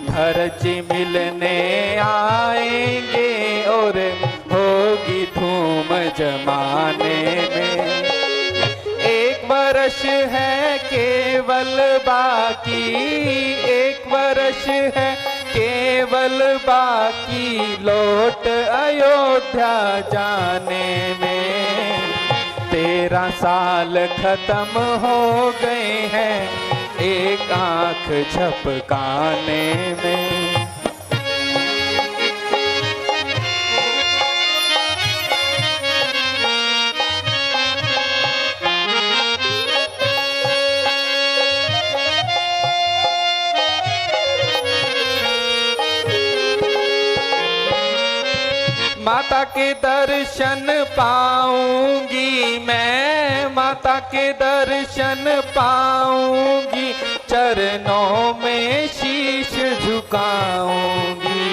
भरत जी मिलने आएंगे और होगी धूम जमाने में। एक वर्ष है केवल बाकी, एक वर्ष है केवल बाकी, लौट अयोध्या जाने में 13 साल खत्म हो गए हैं एक आंख झपकाने में। माता के दर्शन पाऊंगी मैं, माता के दर्शन पाऊंगी, चरणों में शीश झुकाऊंगी।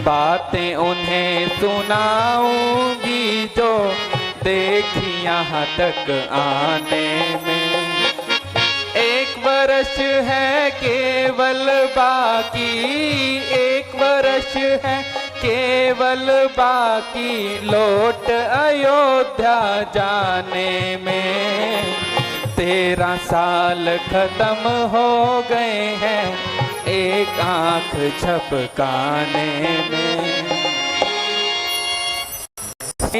बातें उन्हें सुनाऊंगी जो देखी यहाँ तक आने में। एक वर्ष है केवल बाकी, एक वर्ष है केवल बाकी, लौट अयोध्या जाने में 13 साल खत्म हो गए हैं एक आंख झपकाने में।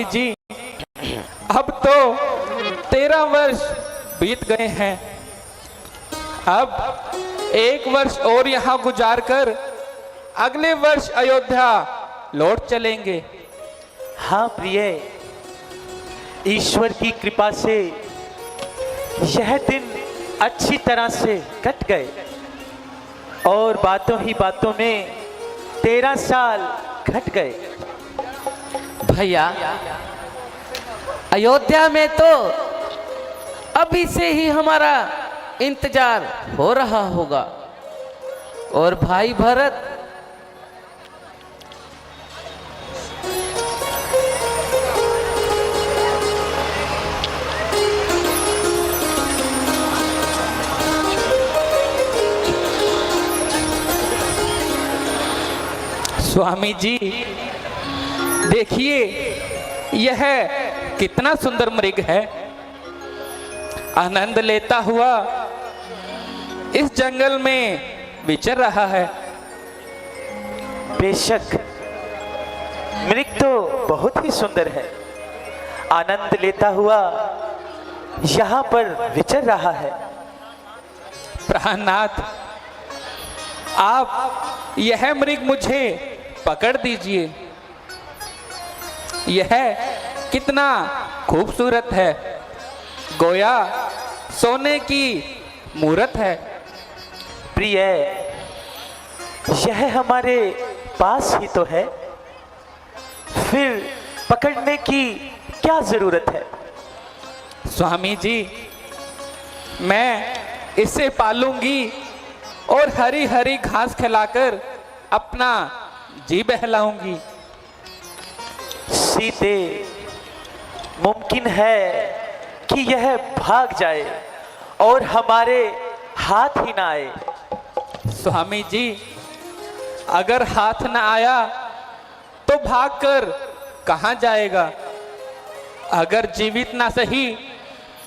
जी अब तो 13 वर्ष बीत गए हैं, अब एक वर्ष और यहाँ गुजार कर अगले वर्ष अयोध्या लौट चलेंगे। हाँ प्रिय, ईश्वर की कृपा से यह दिन अच्छी तरह से कट गए और बातों ही बातों में 13 साल घट गए। भैया, अयोध्या में तो अभी से ही हमारा इंतजार हो रहा होगा और भाई भरत स्वामी जी देखिए, यह कितना सुंदर मृग है, आनंद लेता हुआ इस जंगल में विचर रहा है। बेशक मृग तो बहुत ही सुंदर है, आनंद लेता हुआ यहाँ पर विचर रहा है। प्राणनाथ, आप यह मृग मुझे पकड़ दीजिए। यह कितना खूबसूरत है, गोया सोने की मूरत है। प्रिय, यह हमारे पास ही तो है, फिर पकड़ने की क्या जरूरत है? स्वामी जी, मैं इसे पालूंगी और हरी हरी घास खिलाकर अपना जी बहलाऊंगी। सीते, मुमकिन है कि यह भाग जाए और हमारे हाथ ही ना आए। स्वामी जी, अगर हाथ न आया तो भागकर कहां जाएगा? अगर जीवित ना सही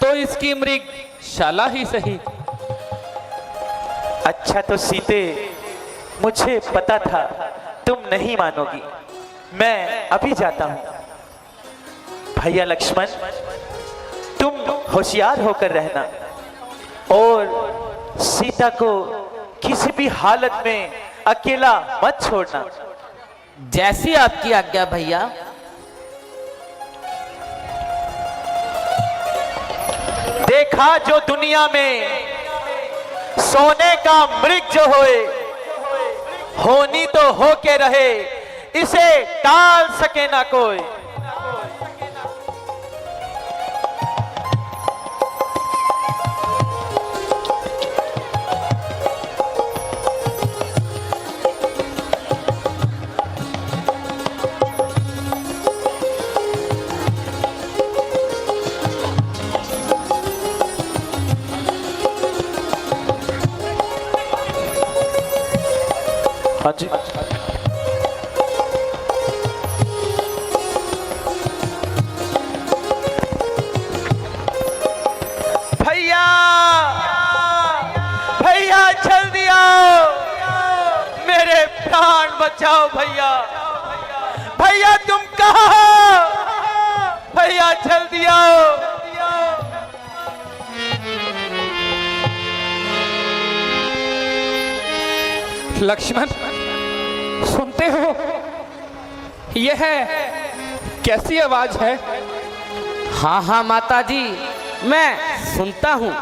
तो इसकी मृगशाला ही सही। अच्छा तो सीते, मुझे पता था तुम नहीं मानोगी। मैं अभी जाता हूं। भैया लक्ष्मण, तुम होशियार होकर रहना और सीता को किसी भी हालत में अकेला मत छोड़ना। जैसी आपकी आज्ञा भैया। देखा जो दुनिया में सोने का मृग जो होए, होनी तो हो के रहे, इसे टाल सके ना कोई। हाँ जी। भैया, भैया जल्दी आओ, मेरे प्राण बचाओ भैया। भैया तुम कहाँ हो? भैया जल्दी आओ। लक्ष्मण, सुनते हो? यह कैसी आवाज है? हाँ हाँ माता जी, मैं सुनता हूँ।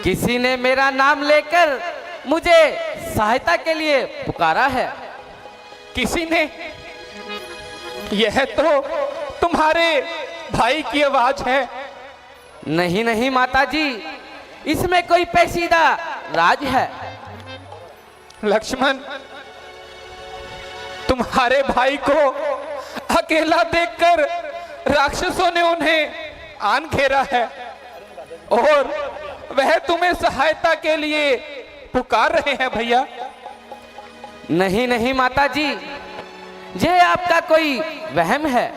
किसी ने मेरा नाम लेकर मुझे सहायता के लिए पुकारा है। किसी ने? यह तो तुम्हारे भाई की आवाज है। नहीं नहीं माता जी, इसमें कोई पेचीदा राज है। लक्ष्मण, तुम्हारे भाई को अकेला देखकर राक्षसों ने उन्हें आन घेरा है और वह तुम्हें सहायता के लिए पुकार रहे हैं भैया। नहीं नहीं माता जी, यह आपका कोई वहम है।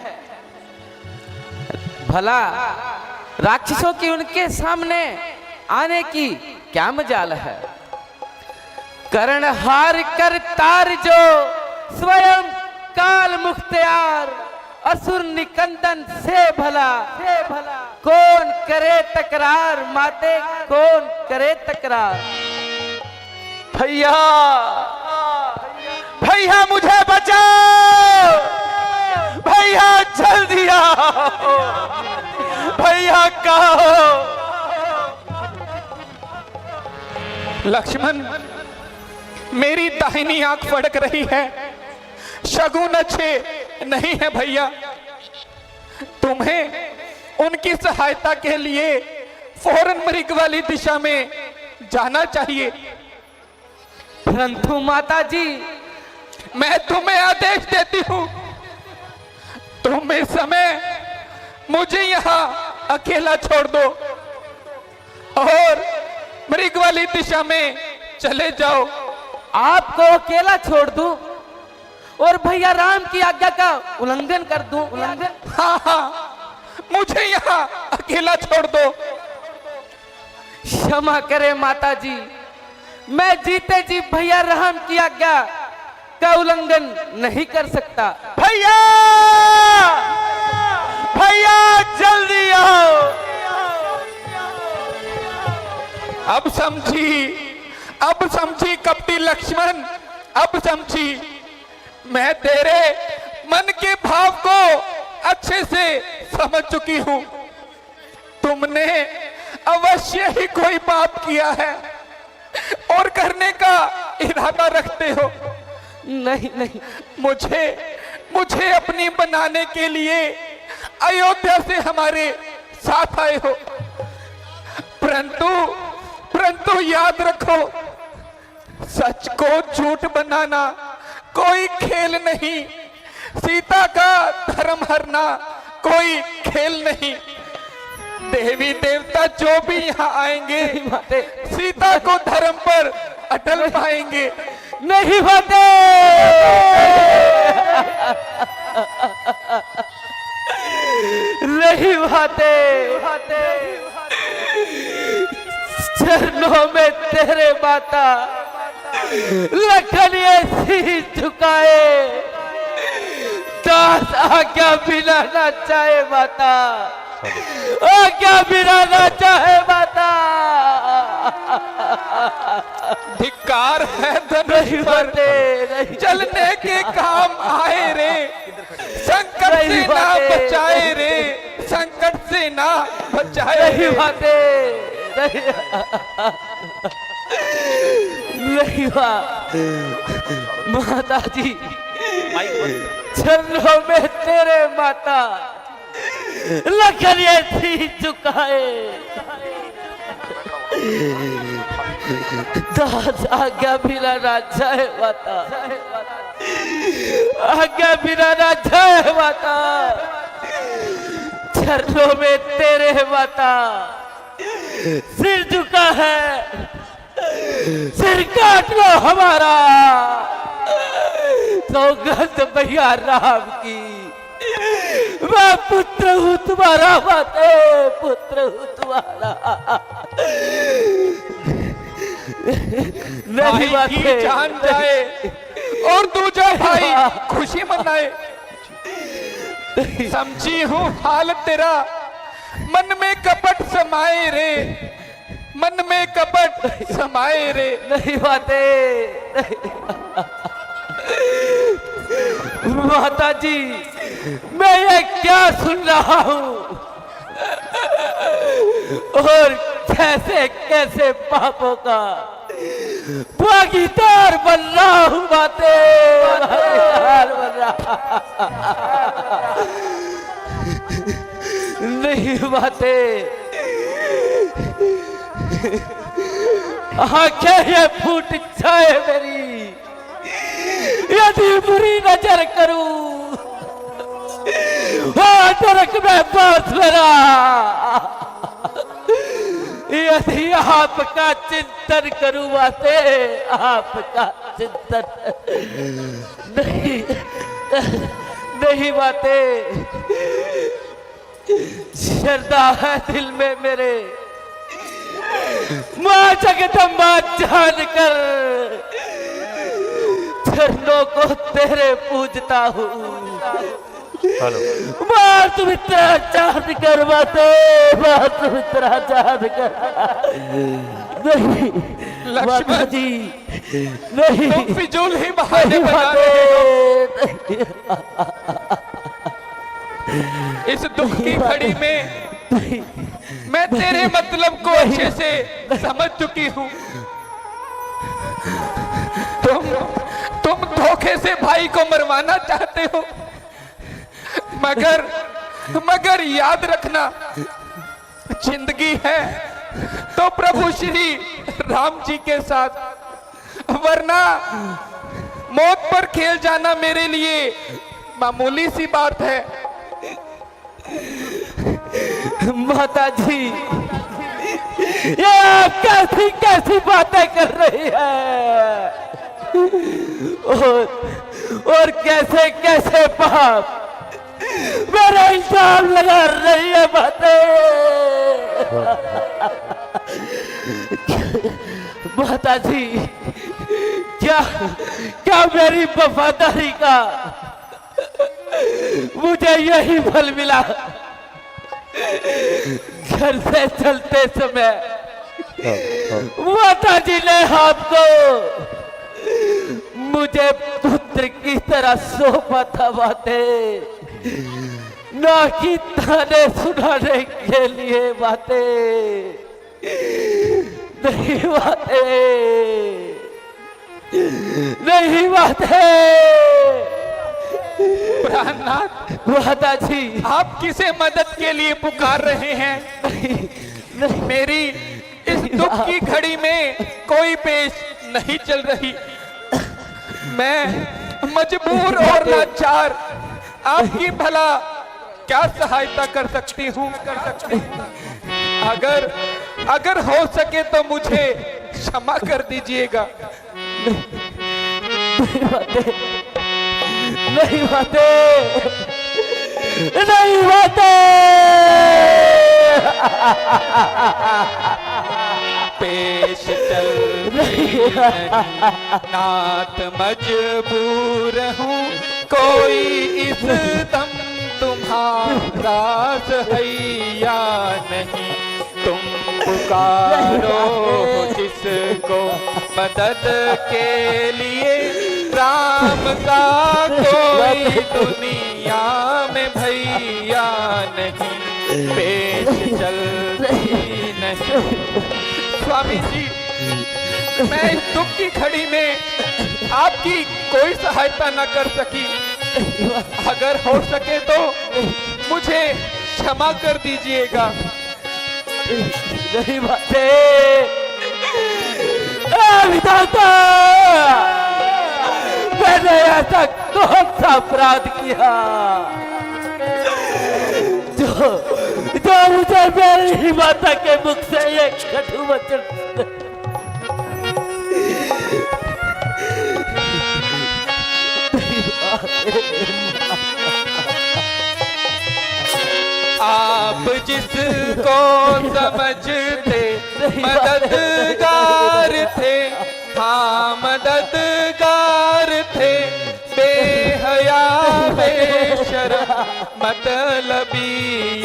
भला राक्षसों की उनके सामने आने की क्या मजाल है? कर्णहार कर तार जो स्वयं काल मुख्तियार, असुर निकंदन से भला कौन करे तकरार, माते कौन करे तकरार। भैया, भैया मुझे बचाओ, भैया जल्दी आओ, भैया कहाँ हो? लक्ष्मण, मेरी दाहिनी आंख फड़क रही है, शगुन अच्छे नहीं है भैया। तुम्हें उनकी सहायता के लिए फौरन मृग वाली दिशा में जाना चाहिए। परंतु माता जी, मैं तुम्हें आदेश देती हूं, तुम इस समय मुझे यहां अकेला छोड़ दो और मृग वाली दिशा में चले जाओ। आपको अकेला छोड़ दूं और भैया राम की आज्ञा का उल्लंघन कर दूं? उल्लंघन? हाँ हाँ, मुझे यहाँ अकेला छोड़ दो। क्षमा करे माता जी, मैं जीते जी भैया राम की आज्ञा का उल्लंघन नहीं कर सकता। भैया, भैया जल्दी आओ। अब समझी कपटी लक्ष्मण, अब समझी। मैं तेरे मन के भाव को अच्छे से समझ चुकी हूं। तुमने अवश्य ही कोई पाप किया है और करने का इरादा रखते हो। नहीं नहीं, मुझे अपनी बनाने के लिए अयोध्या से हमारे साथ आए हो, परंतु याद रखो, सच को झूठ बनाना कोई खेल नहीं, सीता का धर्म हरना कोई खेल नहीं। देवी देवता जो भी यहाँ आएंगे सीता को धर्म पर अटल पाएंगे। नहीं बाते, नहीं बाते, चरणों में तेरे माता लखन ऐसी झुकाए, दास आज्ञा बिना ना चाहे माता, आज्ञा बिना ना चाहे माता। धिक्कार है धनुष पर, चलने के काम आए रे, संकट से ना बचाए रे, संकट से ना बचाए। नहीं बाते, नहीं माता जी, चरणों में तेरे माता लखन ऐसी झुकाए, दास आज्ञा बिना ना जाए माता, आज्ञा बिना ना जाए माता, चरणों में तेरे माता सिर झुका है, सिर काट लो हमारा, सौगंध भैया राम की, मैं पुत्र हूँ तुम्हारा माते, पुत्र हूँ तुम्हारा। नहीं भाई जान जाए और दूजा भाई खुशी मनाए, समझी हूँ हाल तेरा, मन में कपट समाए रे, मन में कपट समाए रे। नहीं बाते, माता जी, मैं ये क्या सुन रहा हूँ और कैसे कैसे पापों का भागीदार बन रहा हूँ बाते, भागीदार बन रहा। नहीं बाते, आंखें ये फूट जाए मेरी, यदि बुरी नजर करूं, नरक में बात मेरा, यदि आपका चिंतन करूं बाते, आपका चिंतन नहीं, नहीं बाते, श्रद्धा है दिल में मेरे, मां जगदम्बा जानकर चरणों को तेरे पूजता हूँ, मां सुमित्रा जान कर बाते, मां सुमित्रा जान कर। नहीं माता जी, नहीं, तुम फिजूल ही बहाने बना रहे हो। इस दुख की घड़ी में मैं तेरे मतलब को अच्छे से समझ चुकी हूँ। तुम धोखे से भाई को मरवाना चाहते हो, मगर याद रखना, जिंदगी है तो प्रभु श्री राम जी के साथ, वरना मौत पर खेल जाना मेरे लिए मामूली सी बात है। माता जी, ये आप कैसी कैसी बातें कर रही है, और कैसे कैसे पाप मेरा इल्जाम लगा रही है बातें। माता जी, क्या मेरी वफादारी का मुझे यही फल मिला? घर से चलते समय माता जी ने आपको मुझे पुत्र की तरह सौंपा था बातें, ना कि ताने सुनाने के लिए बातें। नहीं माते, नहीं माते। प्राणनाथ, माता जी, आप किसे मदद के लिए पुकार रहे हैं? नहीं, मेरी इस दुख की घड़ी में कोई पेश नहीं चल रही। मैं मजबूर और लाचार आपकी भला क्या सहायता कर सकती हूँ? अगर हो सके तो मुझे क्षमा कर दीजिएगा। नहीं माते, नहीं माते, नहीं माते। पेश चल नहीं, नाथ मजबूर हूँ, कोई इस दम तुम्हारा सहाया नहीं। तुम पुकारो जिसको मदद के लिए, राम का कोई दुनिया में भैया नहीं। पेश चलती नहीं। स्वामी जी, मैं इस दुख की घड़ी में आपकी कोई सहायता न कर सकी। अगर हो सके तो मुझे क्षमा कर दीजिएगा। नहीं माते, विधाता, मैंने ऐसा कौन सा अपराध किया जो मुझे मेरी माता के मुख से एक कटु वचन? आप जिसको समझते मददगार थे, हाँ मददगार थे, बेहया बेशरम मतलबी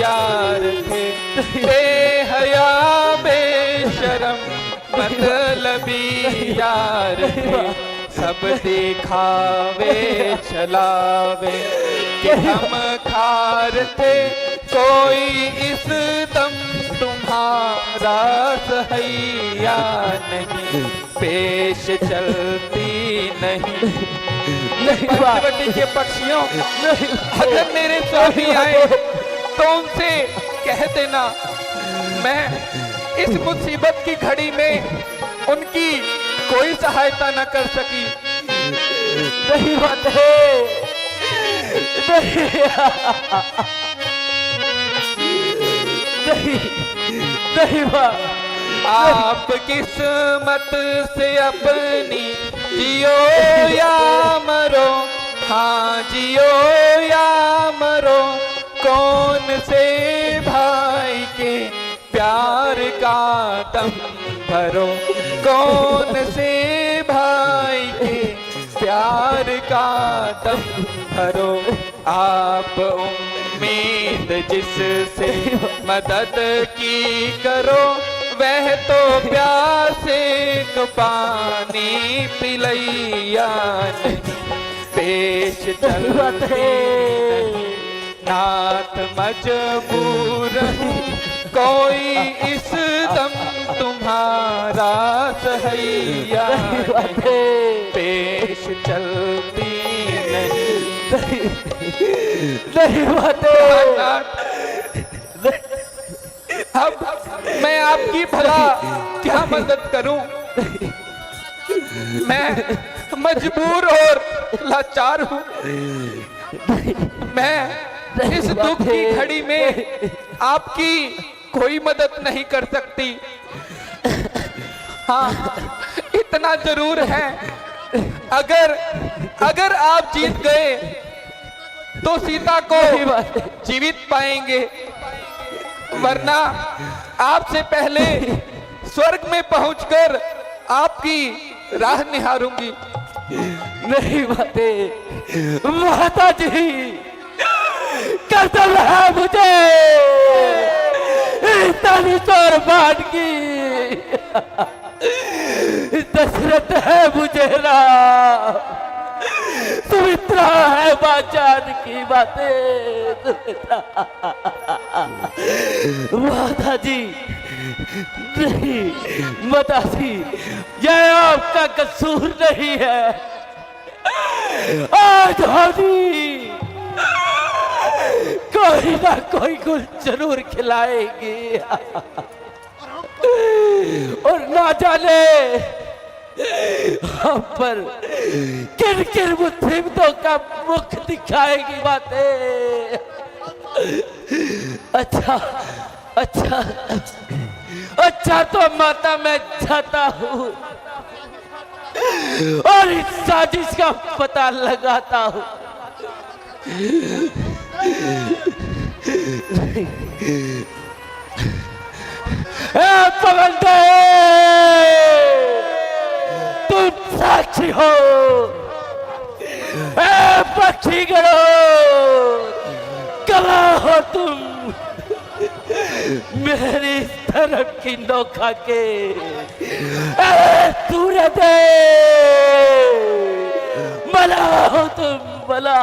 यार थे। बेहया बेशरम मतलबी यार थे। सब दिखावे चलावे कि हम खार थे, कोई इस दम तुम्हारा सहाया नहीं। पेश चलती नहीं। पंचवटी के पक्षियों, अगर मेरे स्वामी आए तो उनसे कह देना मैं इस मुसीबत की घड़ी में उनकी कोई सहायता न कर सकी। नहीं बात है, नहीं, नहीं बात। आप किस्मत से अपनी जियो या मरो, हाँ जियो या मरो। कौन से भाई के प्यार का दम भरो, कौन से भाई के प्यार का दम भरो। आप उम्मीद जिससे मदद की करो, वह तो प्यासे को पानी पिलैया नहीं। पेश चलते नाथ मजबूर हूँ, कोई इस दम तुम्हारा सहाया नहीं। पेश चलती नहीं। नहीं बात। अब मैं आपकी भला क्या मदद करूं? मैं मजबूर और लाचार हूं। मैं इस दुख की घड़ी में आपकी कोई मदद नहीं कर सकती। हाँ, इतना जरूर है, अगर आप जीत गए तो सीता को जीवित पाएंगे, वरना आपसे पहले स्वर्ग में पहुंचकर आपकी राह निहारूंगी। नहीं बाते, माता जी, कसम है मुझे तनिसोर बाण की। दशरथ है मुझे राम, सुमित्रा है मां जानकी। बातें माता जी, नहीं मदासी, यह आपका कसूर नहीं है। आज होनी कोई ना कोई गुल जरूर खिलाएगी और ना जाने हम पर किन किन मुसीबतों का मुख दिखाएगी बातें। अच्छा अच्छा अच्छा, तो माता मैं जाता हूँ और इस साजिश का पता लगाता हूँ। पवनदेव, तुम साक्षी हो। पक्षी करो, गवाह हो तुम मेरी तरफ की नौका के। सूरज मला हो तुम, मला।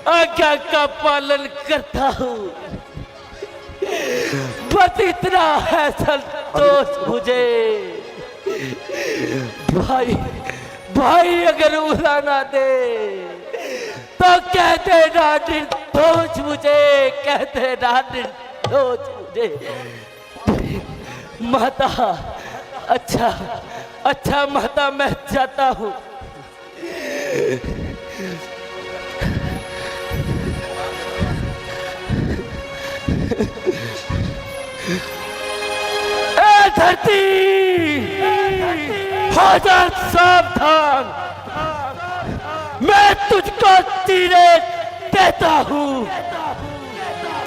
आज्ञा का पालन करता हूँ, बस इतना है संतोष मुझे। भाई भाई अगर उड़ा ना दे तो कहते ना निर्दोष मुझे, कहते ना निर्दोष मुझे। माता, अच्छा अच्छा माता मैं जाता हूँ। धरती हो जा सावधान, मैं तुझको तीरे देता हूँ।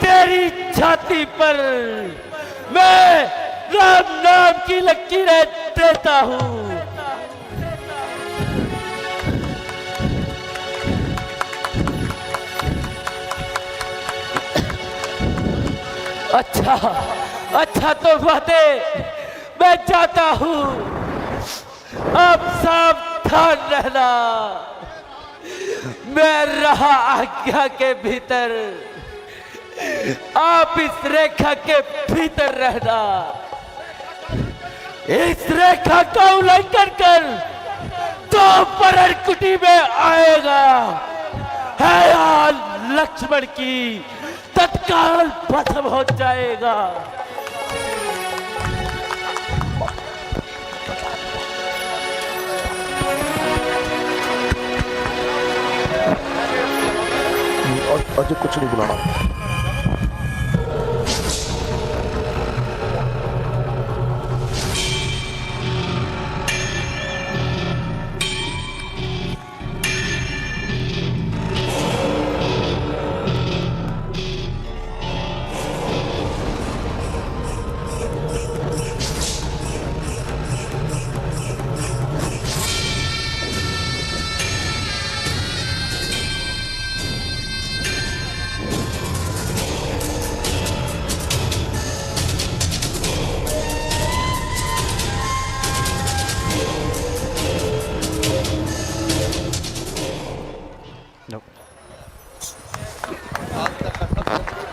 तेरी छाती पर मैं राम नाम की लकीरें देता हूँ। अच्छा अच्छा, तो बाते मैं जाता हूँ, अब सावधान रहना। मैं रहा आज्ञा के भीतर, आप इस रेखा के भीतर रहना। इस रेखा का उल्लंघन कर तो परण कुटी में आएगा है लक्ष्मण की तत्काल भस्म हो जाएगा। अजय कुछ नहीं बुलाना।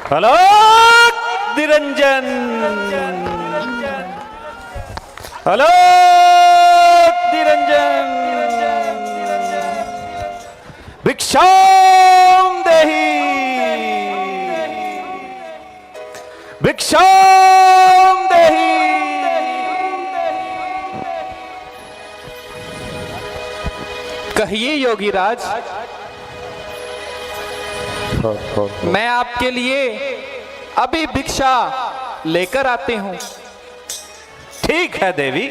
हेलो निरंजन, हेलो निरंजन, भिक्षाम देहि, भिक्षाम देहि। कहिए योगीराज, मैं आपके लिए अभी भिक्षा लेकर आती हूँ। ठीक है देवी।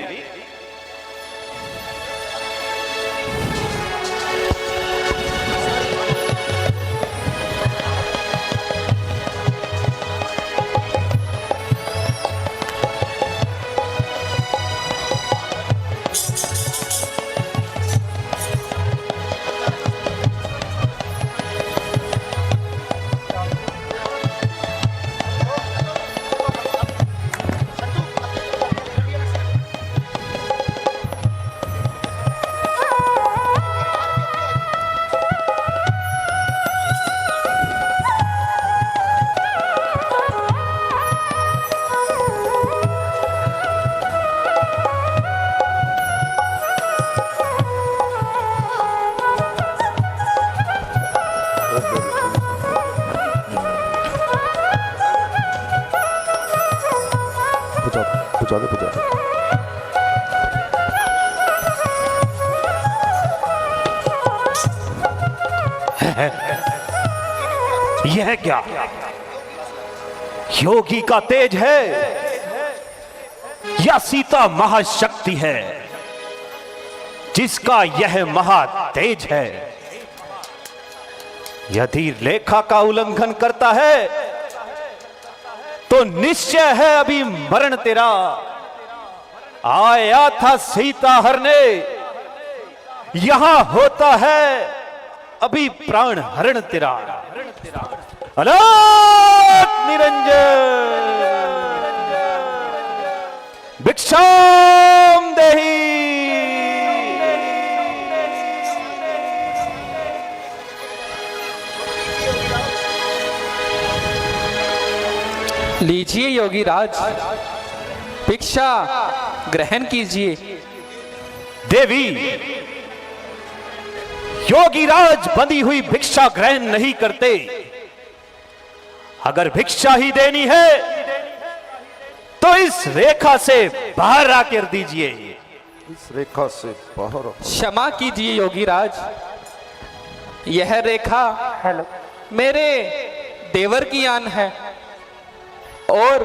बजा दे बजा दे। यह क्या योगी का तेज है या सीता महाशक्ति है जिसका यह महातेज है? यदि रेखा का उल्लंघन करता है तो निश्चय है अभी मरण तेरा। आया था सीता हरने, यहां होता है अभी प्राण हरण तेरा। अलोक निरंजन भिक्षाम देहि। लीजिए योगी राज, भिक्षा ग्रहण कीजिए। देवी, योगी राज बंधी हुई भिक्षा ग्रहण नहीं करते। अगर भिक्षा ही देनी है तो इस रेखा से बाहर आकर दीजिए। इस रेखा से बाहर क्षमा कीजिए योगी राज, यह रेखा मेरे देवर की आन है और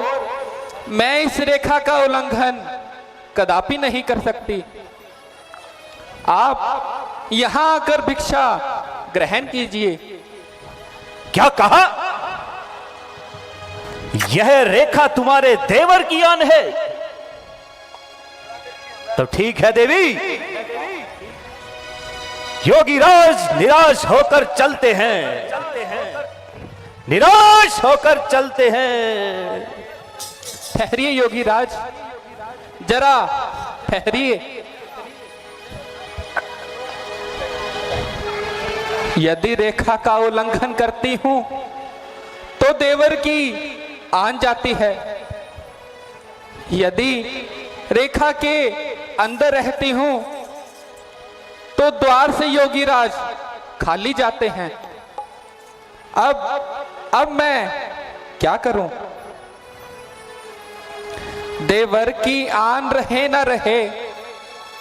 मैं इस रेखा का उल्लंघन कदापि नहीं कर सकती। आप यहां आकर भिक्षा ग्रहण कीजिए। क्या कहा? यह रेखा तुम्हारे देवर की आन है? तो ठीक है देवी, योगीराज निराश होकर चलते हैं, निराश होकर चलते हैं। ठहरिए योगी राज, जरा ठहरिए। यदि रेखा का उल्लंघन करती हूं तो देवर की आन जाती है। यदि रेखा के अंदर रहती हूं तो द्वार से योगी राज खाली जाते हैं। अब मैं क्या करूं? देवर की आन रहे न रहे,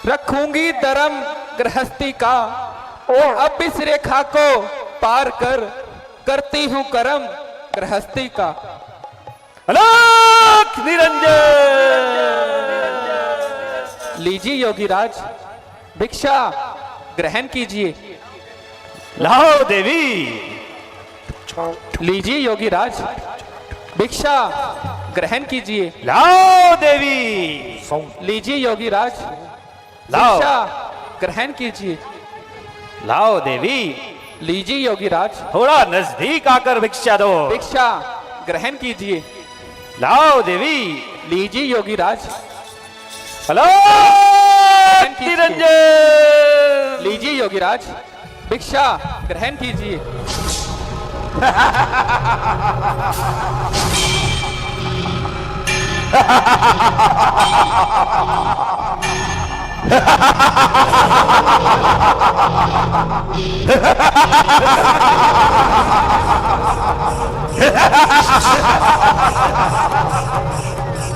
रखूंगी धर्म गृहस्थी का। अब इस रेखा को पार कर करती हूं कर्म गृहस्थी का। अलोक निरंजन लीजिए योगी राज, भिक्षा ग्रहण कीजिए। लाओ देवी। लीजिए योगी राज, भिक्षा ग्रहण कीजिए। लाओ देवी। लीजिए योगी राज, लाओ। भिक्षा ग्रहण कीजिए। लाओ देवी। लीजिए योगी राज, थोड़ा नजदीक आकर भिक्षा दो। भिक्षा ग्रहण कीजिए। लाओ देवी। लीजिए योगी राज, अलोक निरंजन। लीजिए योगी राज, भिक्षा ग्रहण कीजिए।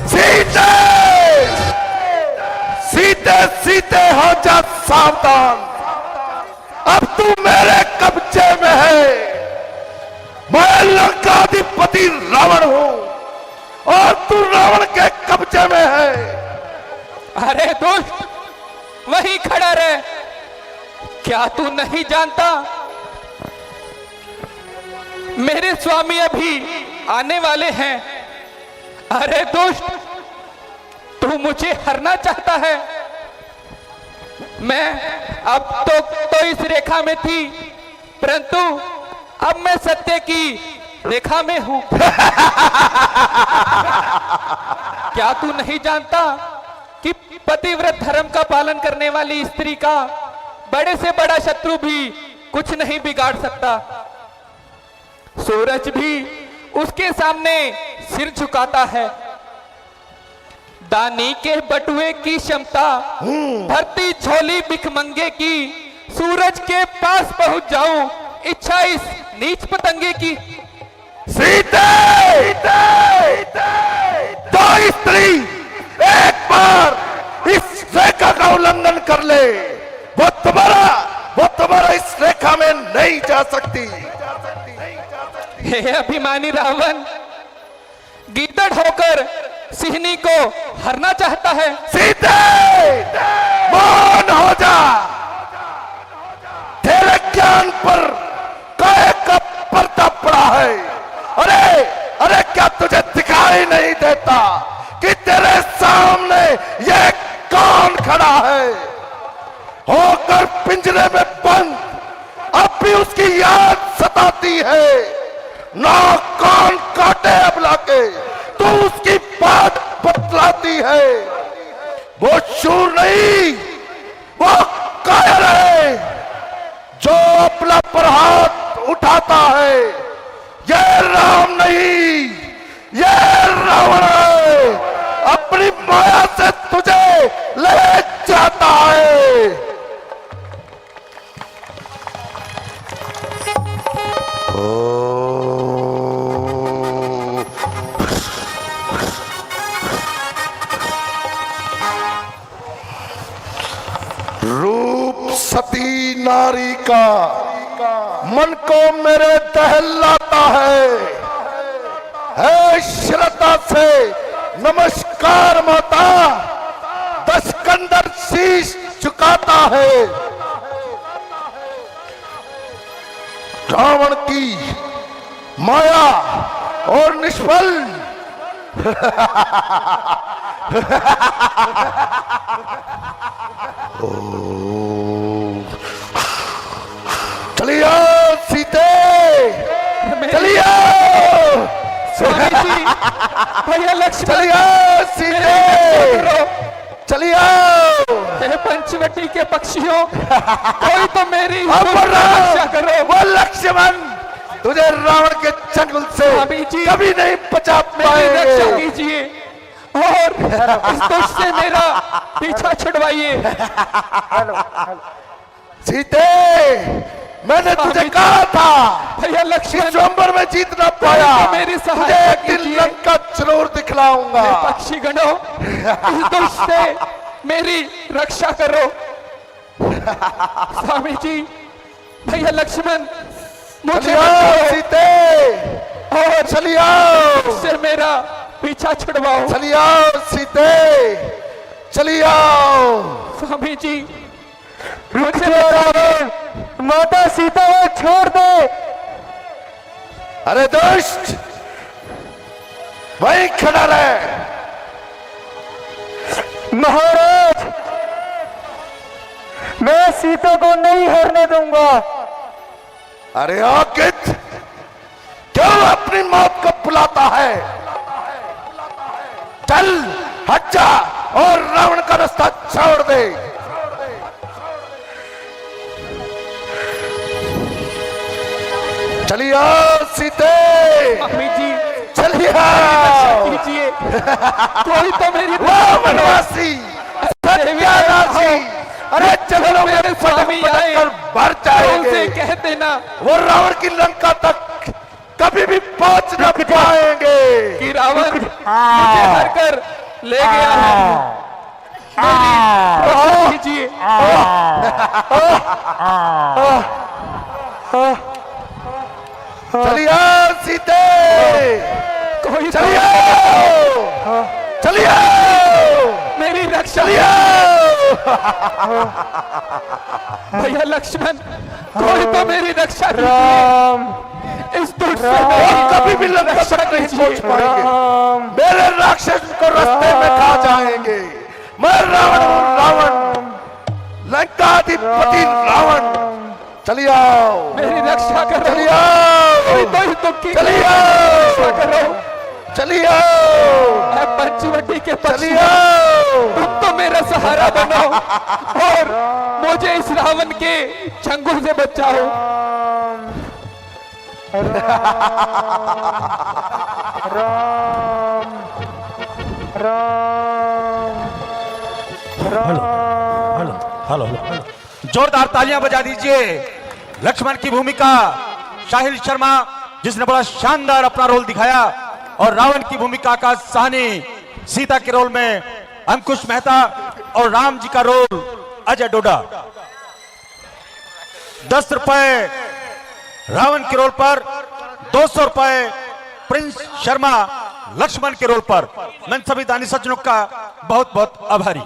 सीते सीते सीते हो जा सावधान, अब तू मेरे कब्जे में है। मैं लंकाधिपति रावण हूं और तू रावण के कब्जे में है। अरे दुष्ट, वहीं खड़ा रहे। क्या तू नहीं जानता मेरे स्वामी अभी आने वाले हैं? अरे दुष्ट, तू मुझे हरना चाहता है। मैं अब तो इस रेखा में थी, परंतु अब मैं सत्य की रेखा में हूं। क्या तू नहीं जानता कि पतिव्रत धर्म का पालन करने वाली स्त्री का बड़े से बड़ा शत्रु भी कुछ नहीं बिगाड़ सकता। सूरज भी उसके सामने सिर झुकाता है। दानी के बटुए की क्षमता, भरती झोली भिखमंगे की। सूरज के पास पहुंच जाऊं, इच्छा इस नीच पतंगे की। सीते तो स्त्री एक बार इस रेखा का उल्लंघन कर ले, वो तुम्हारा इस रेखा में नहीं जा सकती। हे अभिमानी रावण, गीदड़ होकर सिंहनी को हरना चाहता है। सीते मौन हो जा, तेरे ज्ञान पर काहे का पर्दा पड़ा है। अरे अरे क्या तुझे दिखाई नहीं देता कि तेरे सामने ये कौन खड़ा है? होकर पिंजरे में बंद, अब भी उसकी याद सताती है। ना कौन काटे अब लाके तू उसकी बात बतलाती है। वो शूर नहीं, वो कायर है जो अपना पर हाथ उठाता है। ये राम नहीं, ये रावण है, अपनी माया से तुझे ले जाता है। रूप सती नारी का मन को मेरे दहलाता है श्रद्धा से नमस्कार माता, दशकंदर शीश झुकाता है। रावण की माया और निष्फल चलिए सीते, चलिए भैया लक्ष्मण, चलिए सीते, चलिए। हे पंचवटी के पक्षियों, कोई तो मेरी रक्षा करो। वो लक्ष्मण तुझे रावण के चंगुल से कभी नहीं बचा मेरी रक्षा पाएंगे। कीजिए और इस दुष्ट से मेरा पीछा छुड़वाइए। सीते, मैंने तुझे कहा था भैया लक्ष्मण, स्वयंवर में जीत ना पाया, तो मेरी तुझे सहायता एक दिन कीजिए। लंका जरूर दिखलाऊंगा। पक्षी गणों, इस दुष्ट से मेरी रक्षा करो। स्वामी जी, भैया लक्ष्मण, मुझे बचाओ सीते और चलिए, से मेरा पीछा छुड़वाओ। चलिए सीते, चलिए। स्वामी जी, मुझे बचाओ। माता सीता को छोड़ दे। अरे दुष्ट, वहीं खड़ा रहे। महाराज, मैं सीता को नहीं हारने दूंगा। अरे आकित, क्यों अपनी मौत को बुलाता है? चल हट जा और रावण का रास्ता छोड़ दे। चलिए सीते, स्वामी जी, चलिए। कीजिए, कोई तो मेरी वनवासी, सत्यानाशी, अरे चलो मेरे स्वामी आए, कर भर जाएंगे। उनसे कह देना वो रावण की लंका तक कभी भी पहुंच न पाएंगे। कि रावण मुझे हर कर ले गया है। मेरी रक्षा कीजिए। चलिए सीते, कोई तो चलिए, चलिए, मेरी रक्षा। चलिए। भैया लक्ष्मण, कोई तो मेरी रक्षा कीजिए। इस दुष्ट से वो मेरी कभी भी लंका रक्षा तक नहीं कीजिए। पहुंच पाएंगे। मेरे राक्षस को रास्ते में खा जाएंगे। मैं रावण हूं, रावण, लंकाधिपति रावण। चलिए आओ, मेरी रक्षा करो। चलिए आओ, कोई तो इस दुख की चलिए रक्षा आओ, करो। चलिए आओ, मैं पंचवटी के चलिए पक्षी, आओ। तुम तो मेरा सहारा बनो और मुझे इस रावण के चंगुल से बचाओ। हेलो, जोरदार तालियां बजा दीजिए। लक्ष्मण की भूमिका साहिल शर्मा, जिसने बड़ा शानदार अपना रोल दिखाया, और रावण की भूमिका आकाश साहनी सीता के रोल में अंकुश मेहता और राम जी का रोल अजय डोडा। 10 रुपए रावण के रोल पर, 200 रुपए प्रिंस शर्मा लक्ष्मण के रोल पर। मैं सभी दानी सज्जनों का बहुत बहुत आभारी।